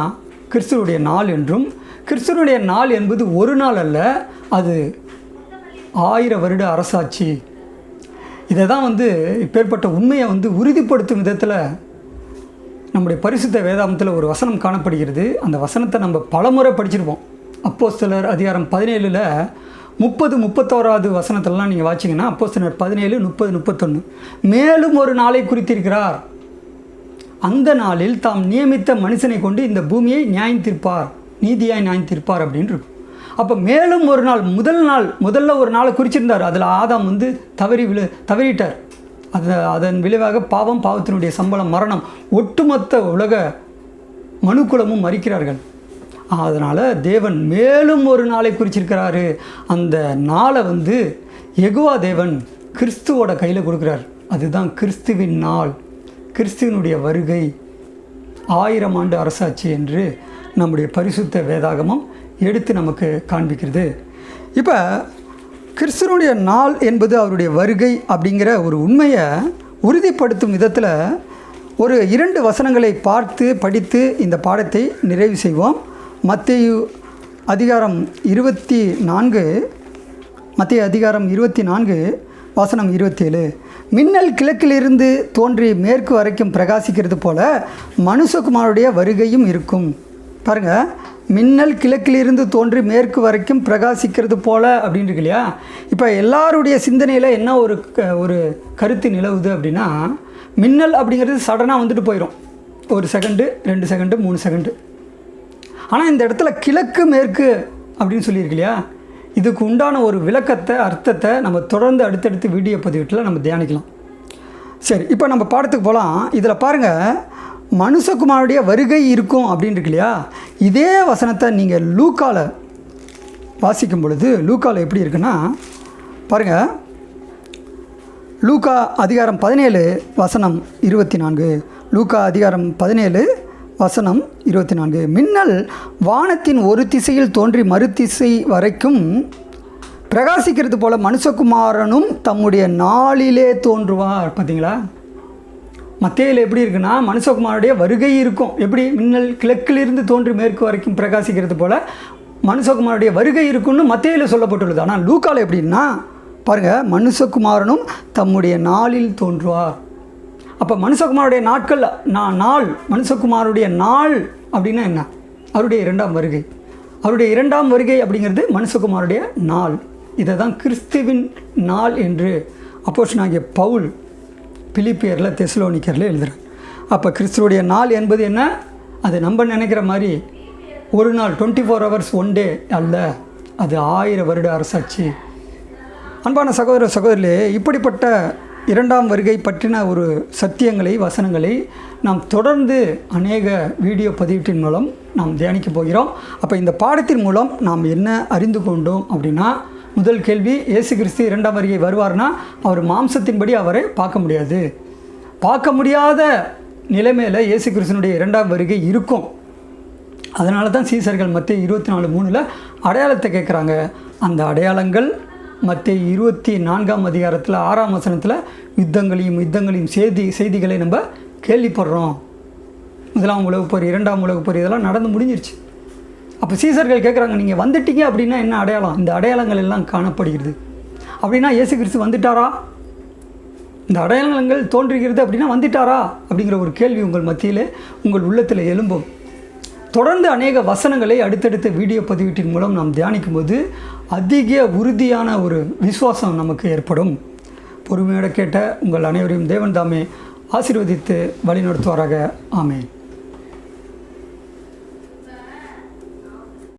கிறிஸ்துவனுடைய நாள் என்றும், கிறிஸ்துவனுடைய நாள் என்பது ஒரு நாள் அல்ல, அது 1000 வருட அரசாட்சி. இதை தான் வந்து இப்பேற்பட்ட உண்மையை வந்து உறுதிப்படுத்தும் விதத்தில் நம்முடைய பரிசுத்த வேதாகமத்தில் ஒரு வசனம் காணப்படுகிறது. அந்த வசனத்தை நம்ம பலமுறை படிச்சிருப்போம். அப்போஸ்தலர் அதிகாரம் 17 30-31 வசனத்திலலாம் நீங்கள் வாச்சிங்கன்னா, அப்போஸ்தலர் 17 30-31 மேலும் ஒரு நாளை குறித்திருக்கிறார். அந்த நாளில் தாம் நியமித்த மனுஷனை கொண்டு இந்த பூமியை நியாயம் தீர்ப்பார், நீதியாய் நியாயம் தீர்ப்பார் அப்படின்னு இருக்கும். அப்போ மேலும் ஒரு நாள், முதல்ல ஒரு நாளை குறிச்சிருந்தார். அதில் ஆதாம் வந்து தவறிட்டார். அதன் விளைவாக பாவத்தினுடைய சம்பளம் மரணம், ஒட்டுமொத்த உலக மனுக்குலமும் மரிக்கிறார்கள். அதனால் தேவன் மேலும் ஒரு நாளை குறிச்சிருக்கிறாரு. அந்த நாளை வந்து யெகோவா தேவன் கிறிஸ்துவோட கையில் கொடுக்குறார். அதுதான் கிறிஸ்துவின் நாள், கிறிஸ்துவனுடைய வருகை, 1000 ஆண்டு அரசாட்சி என்று நம்முடைய பரிசுத்த வேதாகமம் எடுத்து நமக்கு காண்பிக்கிறது. இப்போ கிறிஸ்துவனுடைய நாள் என்பது அவருடைய வருகை அப்படிங்கிற ஒரு உண்மையை உறுதிப்படுத்தும் விதத்தில் ஒரு 2 வசனங்களை பார்த்து படித்து இந்த பாடத்தை நிறைவு செய்வோம். மத்தேயு அதிகாரம் 24, மத்தேயு அதிகாரம் 24 வசனம் 27. மின்னல் கிழக்கிலிருந்து தோன்றி மேற்கு வரைக்கும் பிரகாசிக்கிறது போல மனுஷகுமாரனுடைய வருகையும் இருக்கும். பாருங்கள், மின்னல் கிழக்கிலிருந்து தோன்றி மேற்கு வரைக்கும் பிரகாசிக்கிறது போல அப்படின்னு இருக்கு இல்லையா. இப்போ எல்லாருடைய சிந்தனையில் என்ன ஒரு கருத்து நிலவுது அப்படின்னா, மின்னல் அப்படிங்கிறது சடனாக வந்துட்டு போயிடும், 1 செகண்டு 2 செகண்டு 3 செகண்டு. ஆனால் இந்த இடத்துல கிழக்கு மேற்கு அப்படின்னு சொல்லியிருக்கு இல்லையா. இதுக்கு உண்டான ஒரு விளக்கத்தை, அர்த்தத்தை நம்ம தொடர்ந்து அடுத்தடுத்து வீடியோ பதிவுட்டில் நம்ம தியானிக்கலாம். சரி, இப்போ நம்ம பாடத்துக்கு போகலாம். இதில் பாருங்கள், மனுஷகுமாரனுடைய வருகை இருக்கும் அப்படின்னு இருக்கு இல்லையா. இதே வசனத்தை நீங்கள் லூக்காவில் வாசிக்கும் பொழுது, லூக்காவில் எப்படி இருக்குன்னா பாருங்கள், லூக்கா அதிகாரம் 17 வசனம் 24. லூக்கா அதிகாரம் 17 வசனம் 24. மின்னல் வானத்தின் ஒரு திசையில் தோன்றி மறுதிசை வரைக்கும் பிரகாசிக்கிறது போல மனுஷகுமாரனும் தம்முடைய நாளிலே தோன்றுவார். பார்த்தீங்களா, மத்தேயுல எப்படி இருக்குன்னா மனுஷகுமாரனுடைய வருகை இருக்கும். எப்படி மின்னல் கிழக்கிலிருந்து தோன்றி மேற்கு வரைக்கும் பிரகாசிக்கிறது போல் மனுஷகுமாரனுடைய வருகை இருக்குன்னு மத்தேயுல சொல்லப்பட்டுள்ளது. ஆனால் லூக்கால எப்படின்னா பாருங்கள், மனுஷகுமாரனும் தம்முடைய நாளில் தோன்றுவார். அப்போ மனுஷகுமாரனுடைய நாட்கள் நாள், மனுஷகுமாரனுடைய நாள் அப்படின்னா என்ன? அவருடைய இரண்டாம் வருகை. அவருடைய இரண்டாம் வருகை அப்படிங்கிறது மனுஷகுமாரனுடைய நாள். இதை தான் கிறிஸ்துவின் நாள் என்று அப்போஸ்தலனாகிய பவுல் பிலிப்பியரில் தெசலோனிக்கரில் எழுதுகிறார். அப்போ கிறிஸ்துவுடைய நாள் என்பது என்ன? அது நம்ம நினைக்கிற மாதிரி ஒரு நாள் 24 hours 1 day அல்ல, அது 1000 வருட அரசாட்சி. அன்பான சகோதர சகோதரிகளே, இப்படிப்பட்ட இரண்டாம் வருகை பற்றின ஒரு சத்தியங்களை, வசனங்களை நாம் தொடர்ந்து அநேக வீடியோ பதிவீட்டின் மூலம் நாம் தியானிக்க போகிறோம். அப்போ இந்த பாடத்தின் மூலம் நாம் என்ன அறிந்து கொண்டோம் அப்படின்னா, முதல் கேள்வி, இயேசு கிறிஸ்து இரண்டாம் வருகை வருவார்னா அவர் மாம்சத்தின்படி அவரை பார்க்க முடியாது. பார்க்க முடியாத நிலைமையில் இயேசு கிறிஸ்துனுடைய இரண்டாம் வருகை இருக்கும். அதனால தான் சீசர்கள் மத்தேயு 24:3 அடையாளத்தை கேட்குறாங்க. அந்த அடையாளங்கள் மத்தேயு 24 அதிகாரத்தில் 6ஆம் வசனத்தில் யுத்தங்களையும் செய்திகளை நம்ம கேள்விப்படுறோம். முதலாம் உலகப்போர், இரண்டாம் உலகப்போர் இதெல்லாம் நடந்து முடிஞ்சிருச்சு. அப்போ சீசர்கள் கேட்குறாங்க, நீங்கள் வந்துட்டீங்க அப்படின்னா என்ன அடையாளம்? இந்த அடையாளங்கள் எல்லாம் காணப்படுகிறது அப்படின்னா இயேசு கிறிஸ்து வந்துட்டாரா? இந்த அடையாளங்கள் தோன்றுகிறது அப்படின்னா வந்துட்டாரா அப்படிங்கிற ஒரு கேள்வி உங்கள் மத்தியில், உங்கள் உள்ளத்தில் எழும்பும். தொடர்ந்து அநேக வசனங்களை அடுத்தடுத்த வீடியோ பதிவீட்டின் மூலம் நாம் தியானிக்கும் போது அதிக உறுதியான ஒரு விசுவாசம் நமக்கு ஏற்படும். பொறுமையோடு கேட்ட உங்கள் அனைவரையும் தேவன் தாமே ஆசீர்வதித்து வழிநடத்துவாராக. ஆமென்.